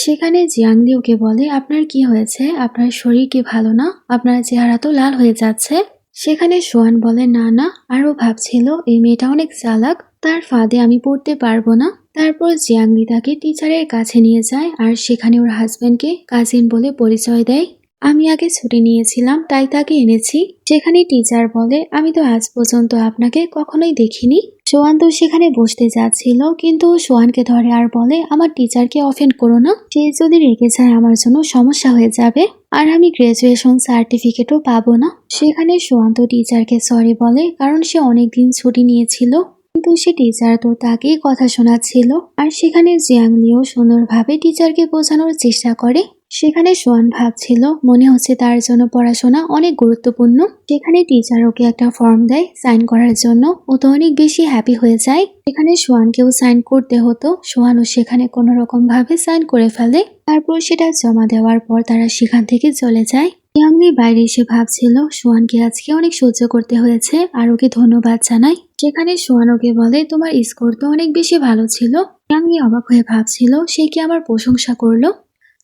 সেখানে জিয়াংলি ওকে বলে, আপনার কি হয়েছে? আপনার শরীর কি ভালো না? আপনার চেহারা তো লাল হয়ে যাচ্ছে। সেখানে সোহান বলে, না না, আরও ভাবছিল এই মেয়েটা অনেক চালাক, তার ফাঁদে আমি পড়তে পারবো না। তারপর জিয়াংলি তাকে টিচারের কাছে নিয়ে যায় আর সেখানে ওর হাজবেন্ডকে কাজিন বলে পরিচয় দেয়। আমি আগে ছুটি নিয়েছিলাম, তাই তাকে এনেছি। সেখানে টিচার বলে, আমি তো আজ পর্যন্ত আপনাকে কখনোই দেখিনি। সোহান তো সেখানে বসতে যাচ্ছিল, কিন্তু সোহানকে ধরে আর বলে, আমার টিচারকে অফেন্ড করো না, সে যদি রেগে যায় আমার জন্য সমস্যা হয়ে যাবে আর আমি গ্রাজুয়েশন সার্টিফিকেটও পাবো না। সেখানে সোহান তো টিচারকে সরি বলে, কারণ সে অনেকদিন ছুটি নিয়েছিল, কিন্তু সে টিচার তো তাকেই কথা শোনাচ্ছিল। আর সেখানে জিয়াংলিও সুন্দরভাবে টিচারকে বোঝানোর চেষ্টা করে। সেখানে সোহান ভাবছিল, মনে হচ্ছে তার জন্য পড়াশোনা অনেক গুরুত্বপূর্ণ। সেখানে টিচার ওকে একটা ফর্ম দেয় সাইন করার জন্য, ও তো অনেক বেশি হ্যাপি হয়ে যায়। সেখানে সোহানকেও সাইন করতে হতো, সোহানও সেখানে কোনো রকম ভাবে সাইন করে ফেলে। তারপর সেটা জমা দেওয়ার পর তারা সেখান থেকে চলে যায়। জিয়াংলি বাইরে এসে ভাবছিল, সোহানকে আজকে অনেক সহ্য করতে হয়েছে আর ওকে ধন্যবাদ জানাই। যেখানে সোহান ওকে বলে, তোমার স্কোর তো অনেক বেশি ভালো ছিল। জিয়াংলি অবাক হয়ে ভাবছিল, সে কি আমার প্রশংসা করলো।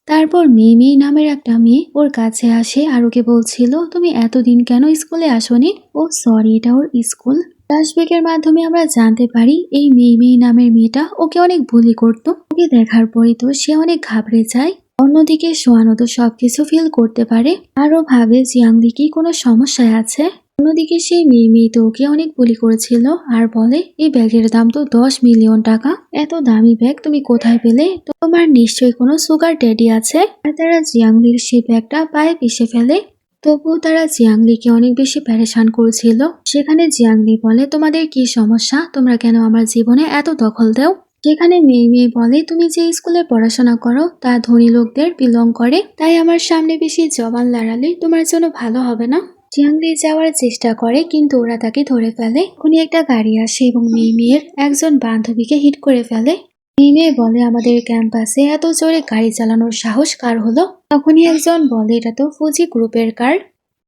তারপর মিমি নামের একটা মেয়ে ওর কাছে আসে আর ওকে বলছিল, তুমি এতদিন কেন স্কুলে আসোনি? ও সরি, এটা ওর স্কুল। ফ্ল্যাশব্যাকের মাধ্যমে আমরা জানতে পারি এই মিমি নামের মেয়েটা ওকে অনেক বুলি করত। ওকে দেখার পরই তো সে অনেক ঘাবড়ে যায়। অন্যদিকে সোহানও তো সবকিছু ফিল করতে পারে, আরও ভাবে জিয়াংলি কি কোনো সমস্যায় আছে। অন্যদিকে সেই মেয়ে তো ওকে অনেক বুলি করেছিল আর বলে, এই ব্যাগের দাম তো 10 মিলিয়ন টাকা, এত দামি ব্যাগ তুমি কোথায় পেলে? তোমার নিশ্চয়ই কোনো সুগার ড্যাডি আছে। আর তারা জিয়াংলির সেই ব্যাগটা পায়ে পিষে ফেলে। তবুও তারা জিয়াংলিকে অনেক বেশি প্যারেশান করেছিল। সেখানে জিয়াংলি বলে, তোমাদের কি সমস্যা? তোমরা কেন আমার জীবনে এত দখল দাও? যেখানে মেয়ে বলে, তুমি যে স্কুলে পড়াশোনা করো তা ধনী লোকদের বিলং করে, তাই আমার সামনে বেশি জবান লড়ালে তোমার জন্য ভালো হবে না। জিয়াংলি যাওয়ার চেষ্টা করে, কিন্তু ওরা তাকে ধরে ফেলে। উনি একটা গাড়ি আসে এবং মেয়ের একজন বান্ধবীকে হিট করে ফেলে। মেয়ে বলে, আমাদের ক্যাম্পাসে এত জোরে গাড়ি চালানোর সাহস কার হলো? তখনই একজন বলে, এটা তো ফুজি গ্রুপের কার।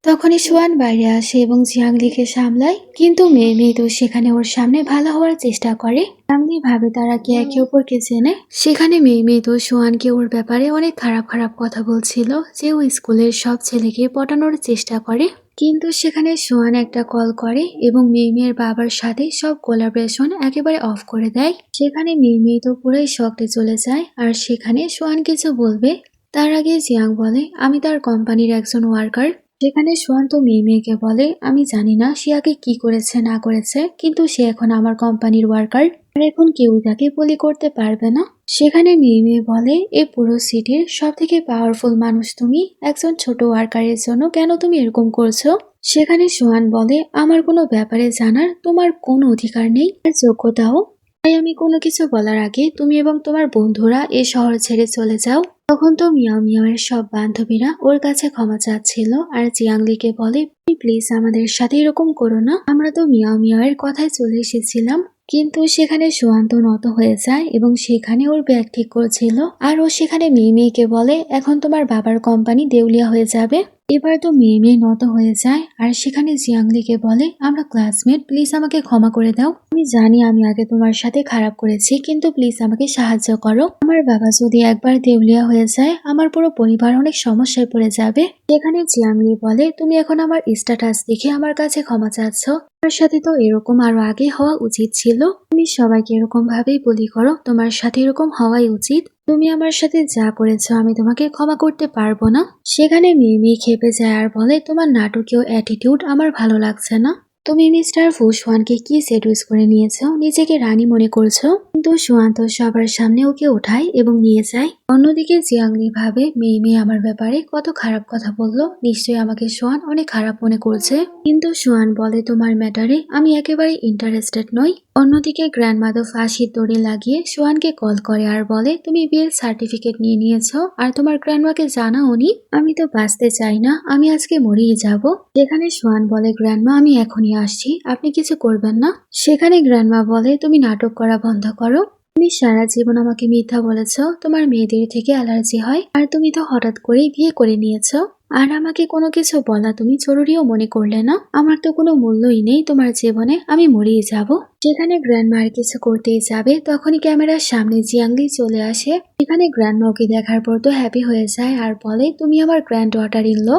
তখনই সোহান বাইরে আসে এবং জিয়াংলিকে সামলায়, কিন্তু মেয়ে তো সেখানে ওর সামনে ভালো হওয়ার চেষ্টা করে। জিয়াংলি ভাবে তারা কি একে অপরকে চেনে। সেখানে মেয়ে তো সোহানকে ওর ব্যাপারে অনেক খারাপ খারাপ কথা বলছিল, যে ও স্কুলের সব ছেলেকে পটানোর চেষ্টা করে। কিন্তু সেখানে সোহান একটা কল করে এবং মেয়ের বাবার সাথে সব কোলাবরেশন একেবারে অফ করে দেয়। সেখানে মেয়ে তো পুরাই শকটে চলে যায় আর সেখানে সোহান কিছু বলবে তার আগে জিয়াং বলে, আমি তার কোম্পানির একজন ওয়ার্কার। যেখানে সোহান তো মেয়েকে বলে, আমি জানি না সে আগে কি করেছে না করেছে, কিন্তু সে এখন আমার কোম্পানির ওয়ার্কার। আর এখন কেউ তাকে বলি করতে পারবে না। সেখানে মিমি বলে, এই পুরো সিটির সব থেকে পাওয়ারফুল মানুষ তুমি, একজন ছোট ওয়ার্কারের জন্য কেন তুমি এরকম করছো? সেখানে সোহান বলে, আমার কোনো ব্যাপারে জানার তোমার কোনো অধিকার নেই আর যোগ্যতাও। তাই আমি কোনো কিছু বলার আগে তুমি এবং তোমার বন্ধুরা এ শহর ছেড়ে চলে যাও। তখন তো মিয়াও মিয়াওয়ের সব বান্ধবীরা ওর কাছে ক্ষমা চাচ্ছিল আর জিয়াংলিকে বলে, তুমি প্লিজ আমাদের সাথে এরকম করো না, আমরা তো মিয়াও মিয়াওয়ের কথায় চলে এসেছিলাম। কিন্তু সেখানে সোহান তো নত হয়ে যায় এবং সেখানে ওর ব্যাগ ঠিক করছিল আর ও সেখানে মেয়েকে বলে, এখন তোমার বাবার কোম্পানি দেউলিয়া হয়ে যাবে। এবার তো মেয়ে নত হয়ে যায় আর সেখানে জিয়াংলিকে বলে, আমরা ক্লাসমেট, প্লিজ আমাকে ক্ষমা করে দাও। আমি জানি আমি আগে তোমার সাথে খারাপ করেছি, কিন্তু প্লিজ আমাকে সাহায্য করো। আমার বাবা যদি একবার দেউলিয়া হয়ে যায় আমার পুরো পরিবার অনেক সমস্যায় পড়ে যাবে। সেখানে জিয়াংলি বলে, তুমি এখন আমার স্ট্যাটাস দেখে আমার কাছে ক্ষমা চাচ্ছ, তোমার সাথে তো এরকম আরো আগে হওয়া উচিত ছিল। তুমি সবাইকে এরকম ভাবেই বলি করো, তোমার সাথে এরকম হওয়াই উচিত। তুমি আমার সাথে যা করেছো আমি তোমাকে ক্ষমা করতে পারবো না। সেখানে মিমি খেপে যায় আর বলে, তোমার নাটকীয় অ্যাটিটিউড আমার ভালো লাগছে না। তুমি মিস্টার ফুসওয়ানকে কি সেডুস করে নিয়েছো, নিজেকে রানী মনে করছো? কিন্তু সোয়ান তো সবার সামনে ওকে ওঠায় এবং নিয়ে যায়। অন্যদিকে জিয়াংলি ভাবে, মেয়ে আমার ব্যাপারে কত খারাপ কথা বললো, নিশ্চয়ই আমাকে সোয়ান অনেক খারাপ মনে করছে। কিন্তু সোয়ান বলে, তোমার ম্যাটারে আমি একেবারে ইন্টারেস্টেড নই। অন্যদিকে গ্র্যান্ডমাদার ফাঁসির দড়ি লাগিয়ে সোয়ানকে কল করে আর বলে, তুমি বিয়ের সার্টিফিকেট নিয়ে নিয়েছো আর তোমার গ্র্যান্ডমাকে জানাওনি? আমি তো বাঁচতে চাই না, আমি আজকে মরেই যাব। যেখানে সোয়ান বলে, গ্র্যান্ডমা আমি এখনই আসছি, আপনি কিছু করবেন না। সেখানে গ্র্যান্ডমা বলে, তুমি নাটক করা বন্ধ করো। তুমি সারা জীবন আমাকে মিথ্যা বলেছ, তোমার মেয়েদের থেকে অ্যালার্জি হয় আর তুমি তো হঠাৎ করেই বিয়ে করে নিয়েছো। আর আমাকে কোনো কিছু বলা তুমি জরুরিও মনে করলে না। আমার তো কোনো মূল্যই নেই তোমার জীবনে, আমি মরেই যাব। যেখানে গ্র্যান্ডমা আর কিছু করতেই যাবে তখনই ক্যামেরার সামনে জিয়াংলি চলে আসে। এখানে গ্র্যান্ডমা ওকে দেখার পর তো হ্যাপি হয়ে যায় আর বলে, তুমি আমার গ্র্যান্ড ডটার ইন ল।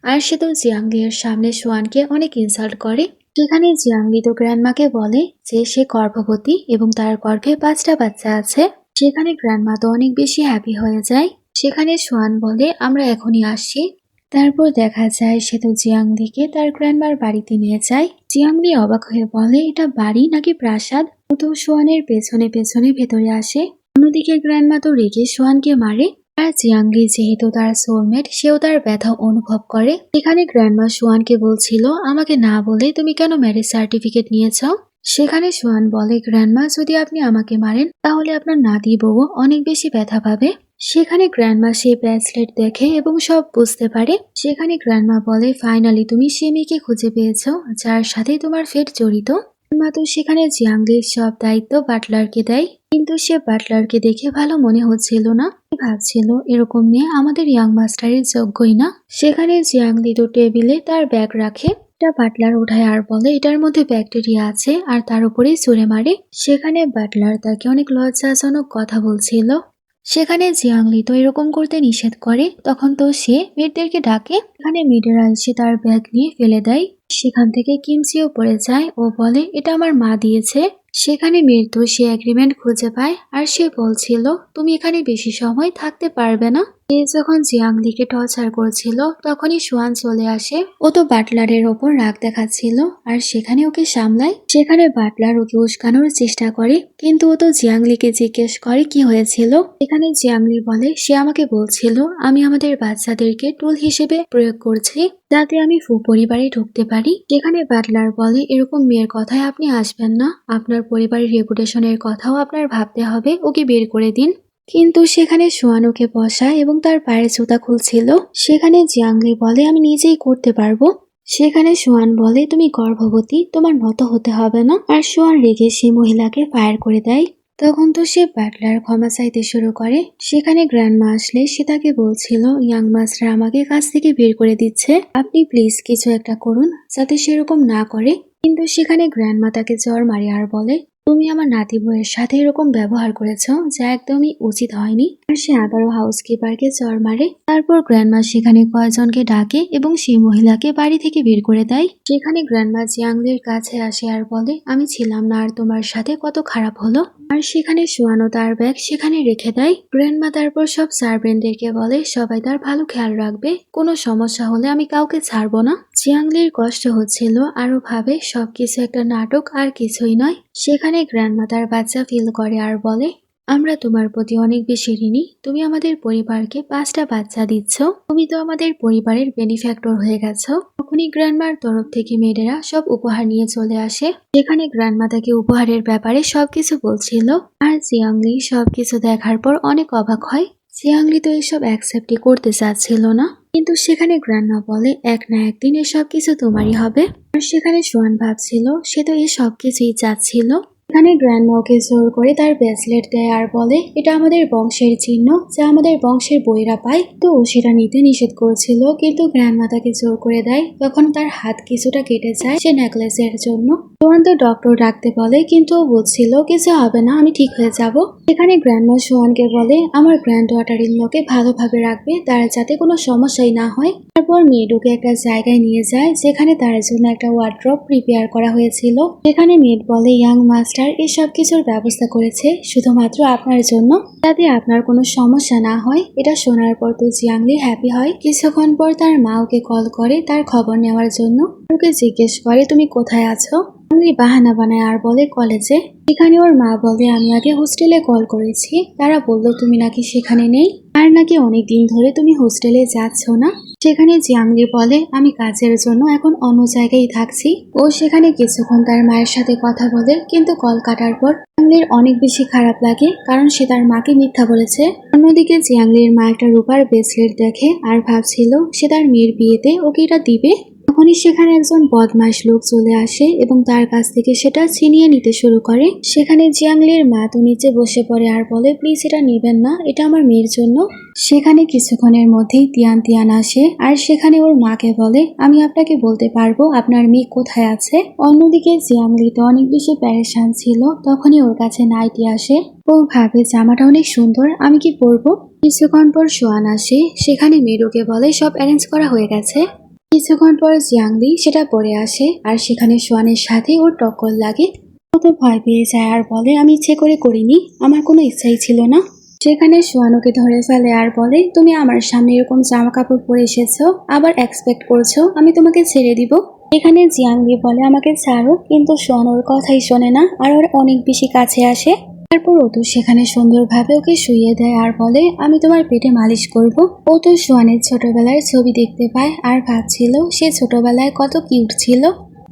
আর সে তো জিয়াংলি এর সামনে সোয়ানকে অনেক ইনসাল্ট করে। সেখানে জিয়াংলি তো গ্র্যান্ডমাকে বলে যে সে গর্ভবতী এবং তার গর্ভে 5টা বাচ্চা আছে। সেখানে গ্র্যান্ডমা তো অনেক বেশি হ্যাপি হয়ে যায়। সেখানে সোয়ান বলে, আমরা এখনই আসছি। তারপর দেখা যায় সে তো জিয়াংলিকে তার গ্র্যান্ডমার বাড়িতে নিয়ে যায়। জিয়াংলি অবাক হয়ে বলে, এটা বাড়ি নাকি প্রাসাদ? ও তো সোয়ানের পেছনে পেছনে ভেতরে আসে। অন্যদিকে গ্র্যান্ডমা তো রেগে সোয়ানকে মারে। আর জিয়াংলি যেহেতু তার সোলমেট, সেও তার ব্যথা অনুভব করে। সেখানে গ্র্যান্ডমা সোয়ানকে বলছিল, আমাকে না বলে তুমি কেন ম্যারেজ সার্টিফিকেট নিয়েছ? সেখানে সোয়ান বলে, গ্র্যান্ডমা যদি আপনি আমাকে মারেন তাহলে আপনার নাতি বউ অনেক বেশি ব্যথা পাবে। সেখানে গ্র্যান্ডমা সেই ব্রেসলেট দেখে এবং সব বুঝতে পারে। সেখানে গ্র্যান্ডমা বলে, ফাইনালি তুমি সে মেয়েকে খুঁজে পেয়েছো যার সাথে তোমার ফেট জড়িত। মা তো সেখানে জিয়াংলির সব দায়িত্ব বাটলারকে দেয়, কিন্তু সে বাটলারকে দেখে ভালো মনে হচ্ছিল না। ভাবছিল এরকম মেয়ে আমাদের ইয়াং মাস্টারের যোগ্যই না। সেখানে জিয়াংলি তো টেবিলে তার ব্যাগ রাখে, এটা বাটলার উঠায় আর বলে, এটার মধ্যে ব্যাকটেরিয়া আছে আর তার উপরেই ছুঁড়ে মারে। সেখানে বাটলার তাকে অনেক লজ্জাজনক কথা বলছিল। সেখানে জিয়াংলি তো এরকম করতে নিষেধ করে। তখন তো সে মেয়েদেরকে ডাকে। এখানে মেয়েরা এসে তার ব্যাগ নিয়ে ফেলে দেয়। সেখান থেকে কিমচিও পড়ে যায় ও বলে, এটা আমার মা দিয়েছে। সেখানে মেয়ের তো সে এগ্রিমেন্ট খুঁজে পায় আর সে বলছিল, তুমি এখানে বেশি সময় থাকতে পারবে না। সে যখন জিয়াংলিকে টর্চার করছিল তখনই সোয়ান চলে আসে। ও তো বাটলারের ওপর রাগ দেখাচ্ছিল আর সেখানে ওকে সামলায়। সেখানে বাটলার ওকে উস্কানোর চেষ্টা করে, কিন্তু ও তো জিয়াংলিকে জিজ্ঞেস করে কি হয়েছিল। এখানে জিয়াংলি বলে, সে আমাকে বলছিল আমি আমাদের বাচ্চাদেরকে টুল হিসেবে প্রয়োগ করছি যাতে আমি পরিবারে ঢুকতে পারি। যেখানে বাটলার বলে, এরকম মেয়ের কথায় আপনি আসবেন না, আপনার পরিবারের রেপুটেশনের কথাও আপনার ভাবতে হবে, ওকে বের করে দিন। কিন্তু সেখানে সোয়ান ওকে বসায় এবং তার পায়ের জুতা খুলছিল। সেখানে জিয়াংলি বলে, আমি নিজেই করতে পারবো। সেখানে সোয়ান বলে, তুমি গর্ভবতী, তোমার নত হতে হবে না। আর সোয়ান রেগে সেই মহিলাকে ফায়ার করে দেয়। তখন তো সে বাটলার ক্ষমা চাইতে শুরু করে। সেখানে গ্র্যান্ডমা আসলে সে তাকে বলছিল, ইয়াং মাস্টার আমাকে কাছ থেকে বের করে দিচ্ছে, আপনি প্লিজ কিছু একটা করুন যাতে সেরকম না করে। কিন্তু সেখানে গ্র্যান্ডমা তাকে জ্বর মারে আর বলে, তুমি আমার নাতি বউয়ের সাথে এরকম ব্যবহার করেছ যা একদমই উচিত হয়নি। আর সে আবারও হাউসকিপারকে জ্বর মারে। তারপর গ্র্যান্ডমা সেখানে কয়েকজনকে ডাকে এবং সেই মহিলাকে বাড়ি থেকে বের করে দেয়। সেখানে গ্র্যান্ডমা জিয়াংলির কাছে আসে আর বলে, আমি ছিলাম না আর তোমার সাথে কত খারাপ হলো। আর সেখানে শোয়ানো তার ব্যাগ সেখানে রেখে দেয়। গ্র্যান্ডমা তারপর সব সার্ভেন্টদেরকে বলে সবাই তার ভালো খেয়াল রাখবে, কোনো সমস্যা হলে আমি কাউকে ছাড়বো না। জিয়াংলির কষ্ট হচ্ছিল, আরো ভাবে সবকিছু একটা নাটক আর কিছুই নয়। সেখানে গ্র্যান্ডমা তার বাচ্চা ফিল করে আর বলে, আমরা তোমার প্রতি অনেক বেশি ঋণী। তুমি আমাদের পরিবারকে 5টা বাচ্চা দিচ্ছ, তুমি তো আমাদের পরিবারের বেনিফ্যাক্টর হয়ে গেছো। তখনই গ্র্যান্ডমার তরফ থেকে মেয়েরা সব উপহার নিয়ে চলে আসে। যেখানে গ্র্যান্ডমা তাকে উপহারের ব্যাপারে সবকিছু বলছিল, আর জিয়াংলি সবকিছু দেখার পর অনেক অবাক হয়। জিয়াংলি তো এসব অ্যাকসেপ্টই করতে চাচ্ছিল না, কিন্তু সেখানে গ্র্যান্ডমা বলে এক না একদিন এসব কিছু তোমারই হবে। আর সেখানে সোয়ান ভাবছিল সে তো এই সব কিছুই চাচ্ছিল। এখানে গ্র্যান্ডমা ওকে জোর করে তার ব্রেসলেট দেয় আর বলে এটা আমাদের বংশের চিহ্ন, যা আমাদের বংশের বইরা পায়। তো ও সেটা নিতে নিষেধ করেছিল, কিন্তু গ্র্যান্ডমা তাকে জোর করে দেয়। তখন তার হাত কিছুটা কেটে যায় সে নেকলেসের জন্য। সোয়ান তো ডক্টর ডাকতে বলে, কিন্তু ও বলছিল কিছু হবে না, আমি ঠিক হয়ে যাব। এখানে গ্র্যান্ডমা সোয়ানকে বলে আমার গ্র্যান্ড ডটার ইন লকে ভালোভাবে রাখবে, তার যাতে কোনো সমস্যাই না হয়। তারপর মেয়েডুকে একটা জায়গায় নিয়ে যায় যেখানে তার জন্য একটা ওয়ার্ড্রপ প্রিপেয়ার করা হয়েছিল। সেখানে মেড বলে ইয়াং মাস্টার এসব কিছুর ব্যবস্থা করেছে শুধুমাত্র আপনার জন্য, যাতে আপনার কোনো সমস্যা না হয়। এটা শোনার পর তো জিয়াংলি হ্যাপি হয়। কিছুক্ষণ পর তার মা ওকে কল করে তার খবর নেওয়ার জন্য। ওকে জিজ্ঞেস করে তুমি কোথায় আছো। জিয়াংলি বাহানা বানায় আর বলে কলেজে। এখানে ওর মা বলে আমি আগে হোস্টেলে কল করেছি, তারা বললো তুমি নাকি সেখানে নেই, আর নাকি অনেক দিন ধরে তুমি হোস্টেলে যাচ্ছ না। সেখানে জিয়াংলি বলে আমি কাজের জন্য এখন অন্য জায়গায় থাকছি। ও সেখানে কিছুক্ষণ তার মায়ের সাথে কথা বলে, কিন্তু কল কাটার পর জিয়াংলির অনেক বেশি খারাপ লাগে, কারণ সে তার মাকে মিথ্যা বলেছে। অন্যদিকে জিয়াংলির মা একটা রূপার ব্রেসলেট দেখে আর ভাবছিল সে তার মেয়ের বিয়েতে ওকে এটা দিবে। তখনই সেখানে একজন বদমাশ লোক চলে আসে এবং তার কাছ থেকে সেটা ছিনিয়ে নিতে শুরু করে। সেখানে জিয়াংলির মা তো নিচে বসে পড়ে আর বলে প্লিজ এটা নেবেন না, এটা আমার মেয়ের জন্য। সেখানে কিছুক্ষণের মধ্যেই তিয়ান তিয়ান আসে আর সেখানে ওর মাকে বলে আমি আপনাকে বলতে পারবো আপনার মেয়ে কোথায় আছে। অন্যদিকে জিয়াংলি তো অনেক বেশি প্যারেশান ছিল। তখনই ওর কাছে নাইটি আসে। ও ভাবে জামাটা অনেক সুন্দর, আমি কি পরবো। কিছুক্ষণ পর সোয়ান আসে। সেখানে মেরুকে বলে সব অ্যারেঞ্জ করা হয়ে গেছে। কিছুক্ষণ পর জিয়াংলি সেটা পরে আসে আর সেখানে সোয়ানের সাথে ওর টক্কর লাগে। ও তো ভয় পেয়ে যায় আর বলে আমি ইচ্ছে করে করিনি, আমার কোনো ইচ্ছাই ছিল না। সেখানে সোয়ান ওকে ধরে ফেলে আর বলে তুমি আমার সামনে এরকম জামা কাপড় পরে এসেছো, আবার এক্সপেক্ট করছো আমি তোমাকে ছেড়ে দিব। এখানে জিয়াংলি বলে আমাকে ছাড়ো, কিন্তু সোয়ান ওর কথাই শোনে না আর ওর অনেক বেশি কাছে আসে। তারপর ও তো সেখানে সুন্দরভাবে ওকে শুইয়ে দেয় আর বলে আমি তোমার পেটে মালিশ করব। ও তো সোয়ানের ছোটবেলার ছবি দেখতে পায় আর ভাবছিল সে ছোটবেলায় কত কিউট ছিল।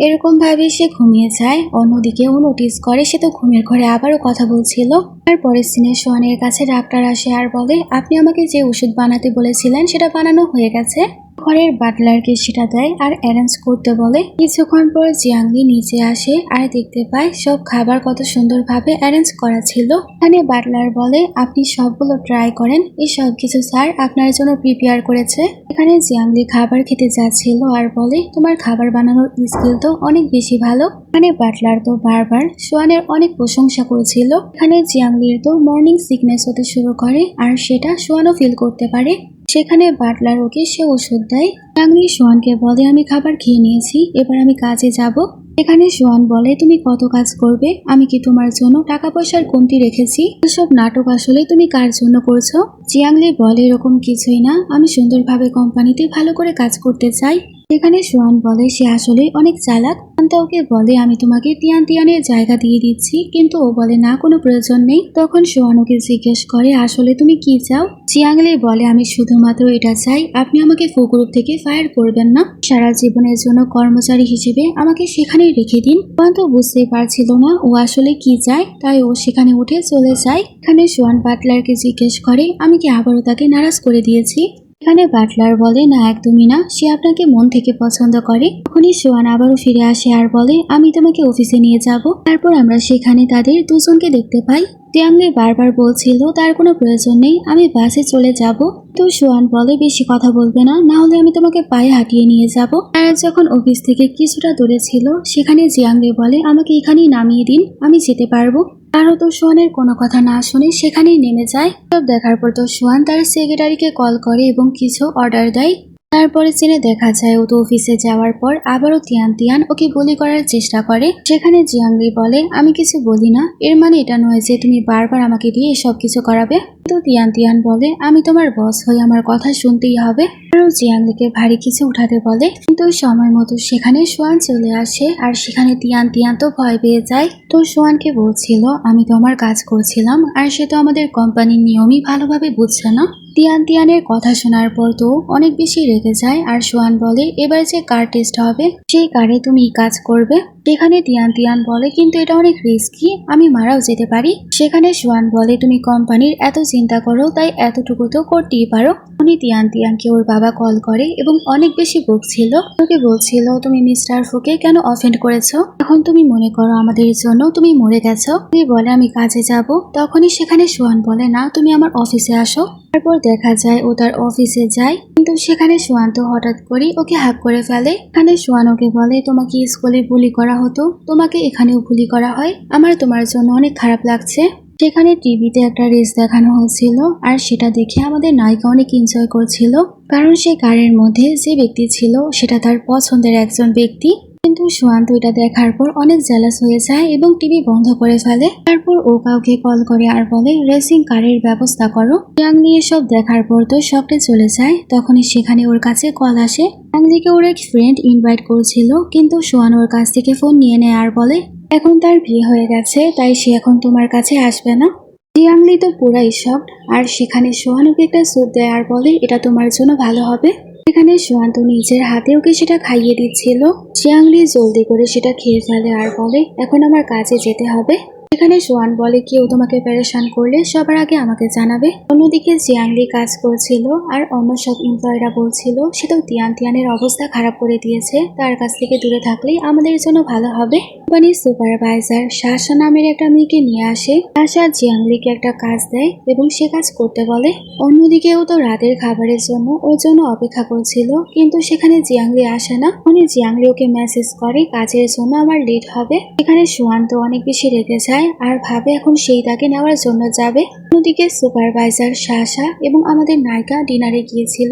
এরকম ভাবে সে ঘুমিয়ে যায়। অন্যদিকে ও নোটিস করে সে তো ঘুমের ঘরে আবারও কথা বলছিল। তারপরের সিনে সোয়ানের কাছে ডাক্তার আসে আর বলে আপনি আমাকে যে ওষুধ বানাতে বলেছিলেন সেটা বানানো হয়ে গেছে। ঘরের বাটলারকে সেটা দেয় আর অ্যারেঞ্জ করতে বলে। কিছুক্ষণ পর জিয়াংলি নিচে আসে আর দেখতে পায় সব খাবার কত সুন্দরভাবে অ্যারেঞ্জ করা ছিল। এখানে বাটলার বলে আপনি সবগুলো ট্রাই করেন, এই সব কিছু স্যার আপনার জন্য প্রিপেয়ার করেছে। এখানে জিয়াংলি খাবার খেতে যাচ্ছিল আর বলে তোমার খাবার বানানোর স্কিল তো অনেক বেশি ভালো। এখানে বাটলার তো বারবার সোয়ানের অনেক প্রশংসা করেছিল। এখানে জিয়াংলির তো মর্নিং সিকনেস হতে শুরু করে আর সেটা সোয়ানও ফিল করতে পারে। সেখানে বাটলার ওকে সে ওষুধ দেয়। জিয়াংলি সোয়ানকে বলে আমি খাবার খেয়ে নিয়েছি, এবার আমি কাজে যাব। এখানে সোয়ান বলে তুমি কত কাজ করবে, আমি কি তোমার জন্য টাকা পয়সার কমতি রেখেছি। এসব নাটক আসলে তুমি কার জন্য করছো। জিয়াংলি বলে এরকম কিছুই না, আমি সুন্দরভাবে কোম্পানিতে ভালো করে কাজ করতে চাই। এখানে সোয়ান বলে সে আসলে অনেক চালাক। শান্তা ওকে বলে আমি তোমাকে তিয়ান তিয়ানের জায়গা দিয়ে দিচ্ছি, কিন্তু ও বলে না কোনো প্রয়োজন নেই। তখন সোয়ান ওকে জিজ্ঞেস করে আসলে তুমি কি চাও। জিয়াংলি বলে আমি শুধুমাত্র এটা চাই, আপনি আমাকে ফো গ্রুপ থেকে ফায়ার করবেন না, সারা জীবনের জন্য কর্মচারী হিসেবে আমাকে সেখানেই রেখে দিন। সোয়ান তো বুঝতেই পারছিল না ও আসলে কি চায়, তাই ও সেখানে উঠে চলে যায়। এখানে সোয়ান বাটলারকে জিজ্ঞেস করে আমি কি আবারও তাকে নারাজ করে দিয়েছি। এখানে বাটলার বলে না একদমই না, সে আপনাকে মন থেকে পছন্দ করে। তখনই সোয়ান আবারও ফিরে আসে আর বলে আমি তোমাকে অফিসে নিয়ে যাব। তারপর আমরা সেখানে তাদের দুজনকে দেখতে পাই। জিয়াংলি বারবার বলছিল তার কোনো প্রয়োজন নেই, আমি বাসে চলে যাব। তো সোয়ান বলে বেশি কথা বলবে না, না হলে আমি তোমাকে পায়ে হাঁটিয়ে নিয়ে যাব। আর যখন অফিস থেকে কিছুটা দূরে ছিল সেখানে জিয়াংলি বলে আমাকে এখানেই নামিয়ে দিন, আমি যেতে পারবো। আরও তো সোয়ানের কোনো কথা না শুনে সেখানেই নেমে যায়। সব দেখার পর তো সোয়ান তার সেক্রেটারিকে কল করে এবং কিছু অর্ডার দেয়। তারপরে সিনে দেখা যায় ও তো অফিসে যাওয়ার পর আবারও তিয়ান তিয়ান ওকে বলি করার চেষ্টা করে। সেখানে জিয়াংলি বলে আমি কিছু বলি না, এর মানে এটা নয় যে তুমি বারবার আমাকে দিয়ে এসব কিছু করাবে। কিন্তু তিয়ান তিয়ান বলে আমি তোমার বস হয়ে আমার কথা শুনতেই হবে। আরও জিয়াংলিকে ভারী কিছু উঠাতে বলে, কিন্তু সময় মতো সেখানে সোয়ান চলে আসে আর সেখানে তিয়ান তিয়ান তো ভয় পেয়ে যায়। তো সোয়ানকে বলছিল আমি তো আমার কাজ করছিলাম আর সে তো আমাদের কোম্পানির নিয়মই ভালোভাবে বুঝছে না। তিয়ান তিয়ানের কথা শোনার পর তো অনেক বেশি রেগে যায় আর সোয়ান বলে এবার যে কার টেস্ট হবে সেই কারে তুমি কাজ করবে। সেখানে তিয়ান তিয়ান বলে কিন্তু এটা অনেক রিস্কি, আমি মারাও যেতে পারি। সেখানে সোয়ান বলে তুমি কোম্পানির এত চিন্তা করো তাই এতটুকু তো করতেই পারো। উনি তিয়ান তিয়ানকে ওর বাবা কল করে এবং অনেক বেশি বকছিল। ওকে বলছিল তুমি মিস্টার ফুকে কেন অফেন্ড করেছো, এখন তুমি মনে করো আমাদের জন্য তুমি মরে গেছো। তুমি বলে আমি কাজে যাব, তখনই সেখানে সোয়ান বলে না তুমি আমার অফিসে আসো। তারপর দেখা যায় ও তার অফিসে যায়, কিন্তু সেখানে সোয়ান তো হঠাৎ করে ওকে হাত করে ফেলে। এখানে সোয়ান ওকে বলে তোমাকে স্কুলে বুলি করা হতো, তোমাকে এখানেও বুলি করা হয়, আমার তোমার জন্য অনেক খারাপ লাগছে। সেখানে টিভিতে একটা রেস দেখানো হয়েছিল আর সেটা দেখে আমাদের নায়িকা অনেক এনজয় করছিল, কারণ সেই কারের মধ্যে যে ব্যক্তি ছিল সেটা তার পছন্দের একজন ব্যক্তি। কিন্তু সোয়ান তো এটা দেখার পর অনেক জেলাস হয়ে যায় এবং টিভি বন্ধ করে ফেলে। তারপর ও কাউকে কল করে আর বলে রেসিং কারের ব্যবস্থা করো। জিয়াংলি এসব দেখার পর তো শপে চলে যায়, তখনই সেখানে ওর কাছে কল আসে। জিয়াংলিকে ওর এক ফ্রেন্ড ইনভাইট করছিল, কিন্তু সোয়ান ওর কাছ থেকে ফোন নিয়ে নেয় আর বলে এখন তার বিয়ে হয়ে গেছে তাই সে এখন তোমার কাছে আসবে না। জিয়াংলি তো পুরাই শকড, আর সেখানে সোয়ান ওকে একটা স্যুপ দেয় আর বলে এটা তোমার জন্য ভালো হবে। সেখানে সোয়ান তো নিজের হাতে ওকে সেটা খাইয়ে দিচ্ছিল। জিয়াংলি জলদি করে সেটা খেয়ে ফেলে আর বলে এখন আমার কাজে যেতে হবে। সেখানে সোয়ান বলে কেউ তোমাকে পেরেশান করলে সবার আগে আমাকে জানাবে। অন্যদিকে জিয়াংলি কাজ করছিল আর অন্য সব এমপ্লয়িরা বলছিল সে তো তিয়ান তিয়ানের অবস্থা খারাপ করে দিয়েছে, তার কাছ থেকে দূরে থাকলেই আমাদের জন্য ভালো হবে। কোম্পানির সুপারভাইজার শাসা নামের একটা মেয়েকে নিয়ে আসে। শাসা জিয়াংলিকে একটা কাজ দেয় এবং সে কাজ করতে বলে। অন্যদিকেও তো রাতের খাবারের জন্য ওর জন্য অপেক্ষা করছিল, কিন্তু সেখানে জিয়াংলি আসে না। উনি জিয়াংলি ওকে মেসেজ করে কাজের জন্য আমার লেট হবে। এখানে সোয়ান তো অনেক বেশি রেগে যায় আর ভাবে এখন সেই তাকে নেওয়ার জন্য যাবে। অন্যদিকে সুপারভাইজার শাসা এবং আমাদের নায়িকা ডিনারে গিয়েছিল,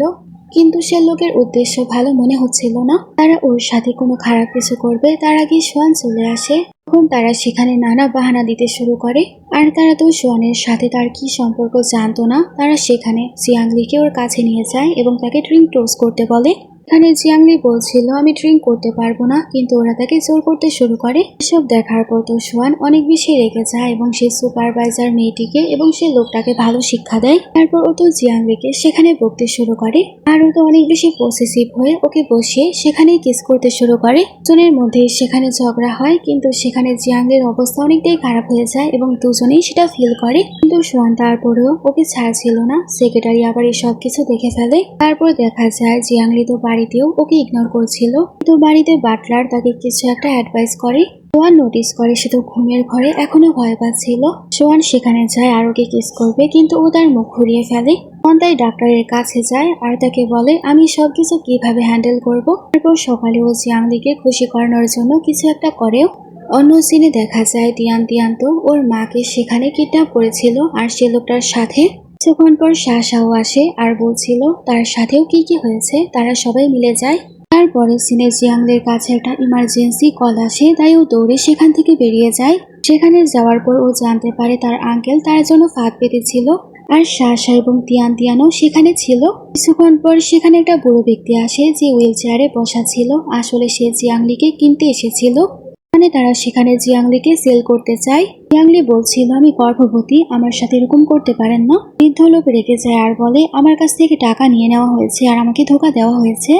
কিন্তু সে লোকের উদ্দেশ্য ভালো মনে হচ্ছিল না। তারা ওর সাথে কোনো খারাপ কিছু করবে তার আগে সোয়ান চলে আসে। তখন তারা সেখানে নানা বাহানা দিতে শুরু করে, আর তারা তো সোয়ানের সাথে তার কি সম্পর্ক জানতো না। তারা সেখানে জিয়াংলিকে ওর কাছে নিয়ে যায় এবং তাকে ড্রিঙ্ক টোস্ট করতে বলে। এখানে জিয়াংলি বলছিল আমি ড্রিঙ্ক করতে পারবো না, কিন্তু ওরা তাকে জোর করতে শুরু করে। এসব দেখার পর তো সোয়ান অনেক বেশি রেগে যায় এবং সে সুপারভাইজার মেয়েটিকে এবং সে লোকটাকে ভালো শিক্ষা দেয়। তারপর ও তো জিয়াংলিকে সেখানে বকতে শুরু করে, আর ও তো অনেক বেশি পসেসিভ হয়ে ওকে বসিয়ে সেখানেই কিস করতে শুরু করে। দুজনের মধ্যে সেখানে ঝগড়া হয়, কিন্তু সেখানে জিয়াংলির অবস্থা অনেকটাই খারাপ হয়ে যায় এবং দুজনেই সেটা ফিল করে। কিন্তু সোয়ান তারপরেও ওকে ছাড়ছিল না। সেক্রেটারি আবার এসব কিছু দেখে ফেলে। তারপর দেখা যায় জিয়াংলি তো বাড়িতেও ওকে ইগনোর করছিল, তো বাড়িতে বাটলার তাকে কিছু একটা অ্যাডভাইস করে। সোয়ান নোটিস করে সে তো ঘুমের ঘরে এখনো ভয় পাচ্ছিল। সোয়ান সেখানে যায় আর ওকে কিস করবে, কিন্তু ও তার মুখ ঘুরিয়ে ফেলে। সোয়ান তাই ডাক্তারের কাছে যায় আর তাকে বলে আমি সবকিছু কিভাবে হ্যান্ডেল করব। তারপর সকালে ও জিয়াংলিকে খুশি করানোর জন্য কিছু একটা করেও। অন্য সিনে দেখা যায় তিয়ান তিয়ান তো ওর মাকে সেখানে কিডন্যাপ করেছিল, আর সে লোকটার সাথে কিছুক্ষণ পর শাসাও আসে আর বলছিল তার সাথেও কি কি হয়েছে। তারা সবাই মিলে যায়। তারপরে সিনে জিয়াংলির কাছে একটা ইমার্জেন্সি কল আসে, তাই ও দৌড়ে সেখান থেকে বেরিয়ে যায়। সেখানে যাওয়ার পর ও জানতে পারে তার আঙ্কেল তার জন্য ফাঁদ পেতেছিল, আর শাসা এবং তিয়ান তিয়ানও সেখানে ছিল। কিছুক্ষণ পর সেখানে একটা বুড়ো ব্যক্তি আসে যে হুইল চেয়ারে বসা ছিল। আসলে সে জিয়াংলিকে কিনতে এসেছিল। মানে তারা সেখানে জিয়াংলিকে সেল করতে চায়। জিয়াংলি বলছিল আমি গর্ভবতী, আমার সাথে এরকম করতে পারেন না। বৃদ্ধ লোক রেগে যায় আর বলে আমার কাছ থেকে টাকা নিয়ে নেওয়া হয়েছে আর আমাকে ধোকা দেওয়া হয়েছে।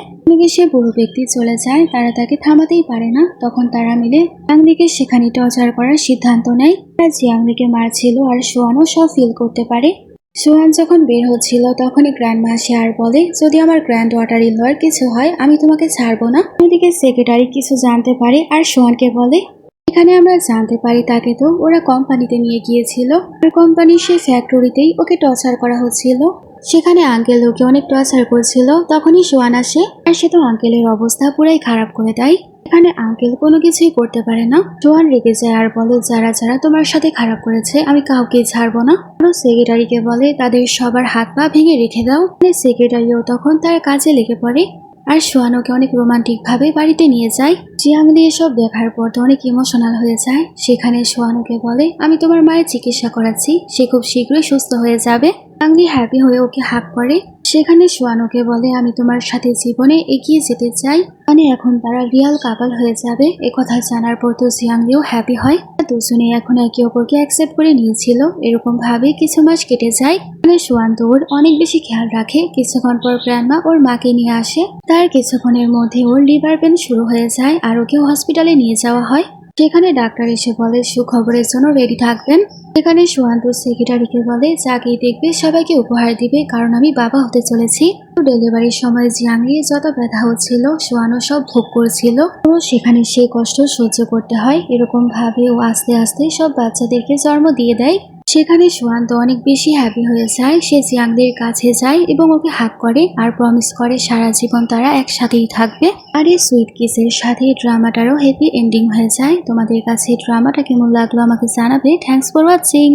সে বুড়ো ব্যক্তি চলে যায়, তারা তাকে থামাতেই পারে না। তখন তারা মিলে জিয়াংলিকে সেখানে টর্চার করার সিদ্ধান্ত নেয়। তারা জিয়াংলিকে মারছিল আর সোয়ানও সব ফিল করতে পারে। সোয়ান যখন বের হচ্ছিল তখনই গ্র্যান্ডমা আসে আর বলে যদি আমার গ্র্যান্ড ওয়াটার ইনলয়ের কিছু হয় আমি তোমাকে ছাড়বো না। ওদিকে সেক্রেটারি কিছু জানতে পারে আর সোয়ানকে বলে এখানে আমরা জানতে পারি তাকে তো ওরা কোম্পানিতে নিয়ে গিয়েছিল, আর কোম্পানির সেই ফ্যাক্টরিতেই ওকে টর্চার করা হচ্ছিল। সেখানে আঙ্কেল ওকে অনেক টর্চার করছিল। তখনই সোয়ান আসে আর সে তো আঙ্কেলের অবস্থা পুরাই খারাপ করে দেয়। এখানে আঙ্কেল কোনো কিছুই করতে পারে না। জোয়ান রেগে যায় আর বলে, যারা যারা তোমার সাথে খারাপ করেছে আমি কাউকে ছাড়বো না। সেক্রেটারিকে বলে তাদের সবার হাত পা ভেঙে রেখে দাও। সেক্রেটারিও তখন তার কাজে লেগে পড়ে আর সোয়ানোকে অনেক রোমান্টিক ভাবে বাড়িতে নিয়ে যায়। জিয়াংলি এসব দেখার পর তো অনেক ইমোশনাল হয়ে যায়। সেখানে সোয়ানোকে বলে, আমি তোমার মায়ের চিকিৎসা করাচ্ছি, সে খুব শীঘ্রই সুস্থ হয়ে যাবে। জিয়াংলি হ্যাপি হয়ে ওকে হাগ করে। সেখানে সোয়ানোকে বলে, আমি তোমার সাথে জীবনে এগিয়ে যেতে চাই, মানে এখন তারা রিয়াল কাপল হয়ে যাবে। একথা জানার পর তো জিয়াংলিও হ্যাপি হয়। দুজনে এখন একে অপরকে অ্যাকসেপ্ট করে নিয়েছিল। এরকম ভাবে কিছু মাস কেটে যায়। মানে সোয়ান তো ওর অনেক বেশি খেয়াল রাখে। কিছুক্ষণ পর গ্র্যান্ডমা ওর মাকে নিয়ে আসে। তার কিছুক্ষণের মধ্যে ওর লিভার পেন শুরু হয়ে যায় আর ওকে হসপিটালে নিয়ে যাওয়া হয়। সেখানে ডাক্তার এসে বলে সুখবরের জন্য রেডি থাকবেন। সেখানে সোয়ান্ত সেক্রেটারিকে বলে, যাকেই দেখবে সবাইকে উপহার দিবে, কারণ আমি বাবা হতে চলেছি। ডেলিভারির সময় জিয়াংলি যত ব্যথা হচ্ছিল সোয়ানো সব ভোগ করছিল। তো সেখানে সেই কষ্ট সহ্য করতে হয়। এরকম ভাবে ও আস্তে আস্তে সব বাচ্চাদেরকে জন্ম দিয়ে দেয়। সেখানে সোয়ান্ত অনেক বেশি হ্যাপি হয়ে যায়। সে জিয়াংলির কাছে যায় এবং ওকে হাগ করে আর প্রমিস করে সারা জীবন তারা একসাথেই থাকবে। আর এই সুইট কিসের সাথে ড্রামাটারও হ্যাপি এন্ডিং হয়ে যায়। তোমাদের কাছে ড্রামাটা কেমন লাগলো আমাকে জানাবে। Thanks for watching.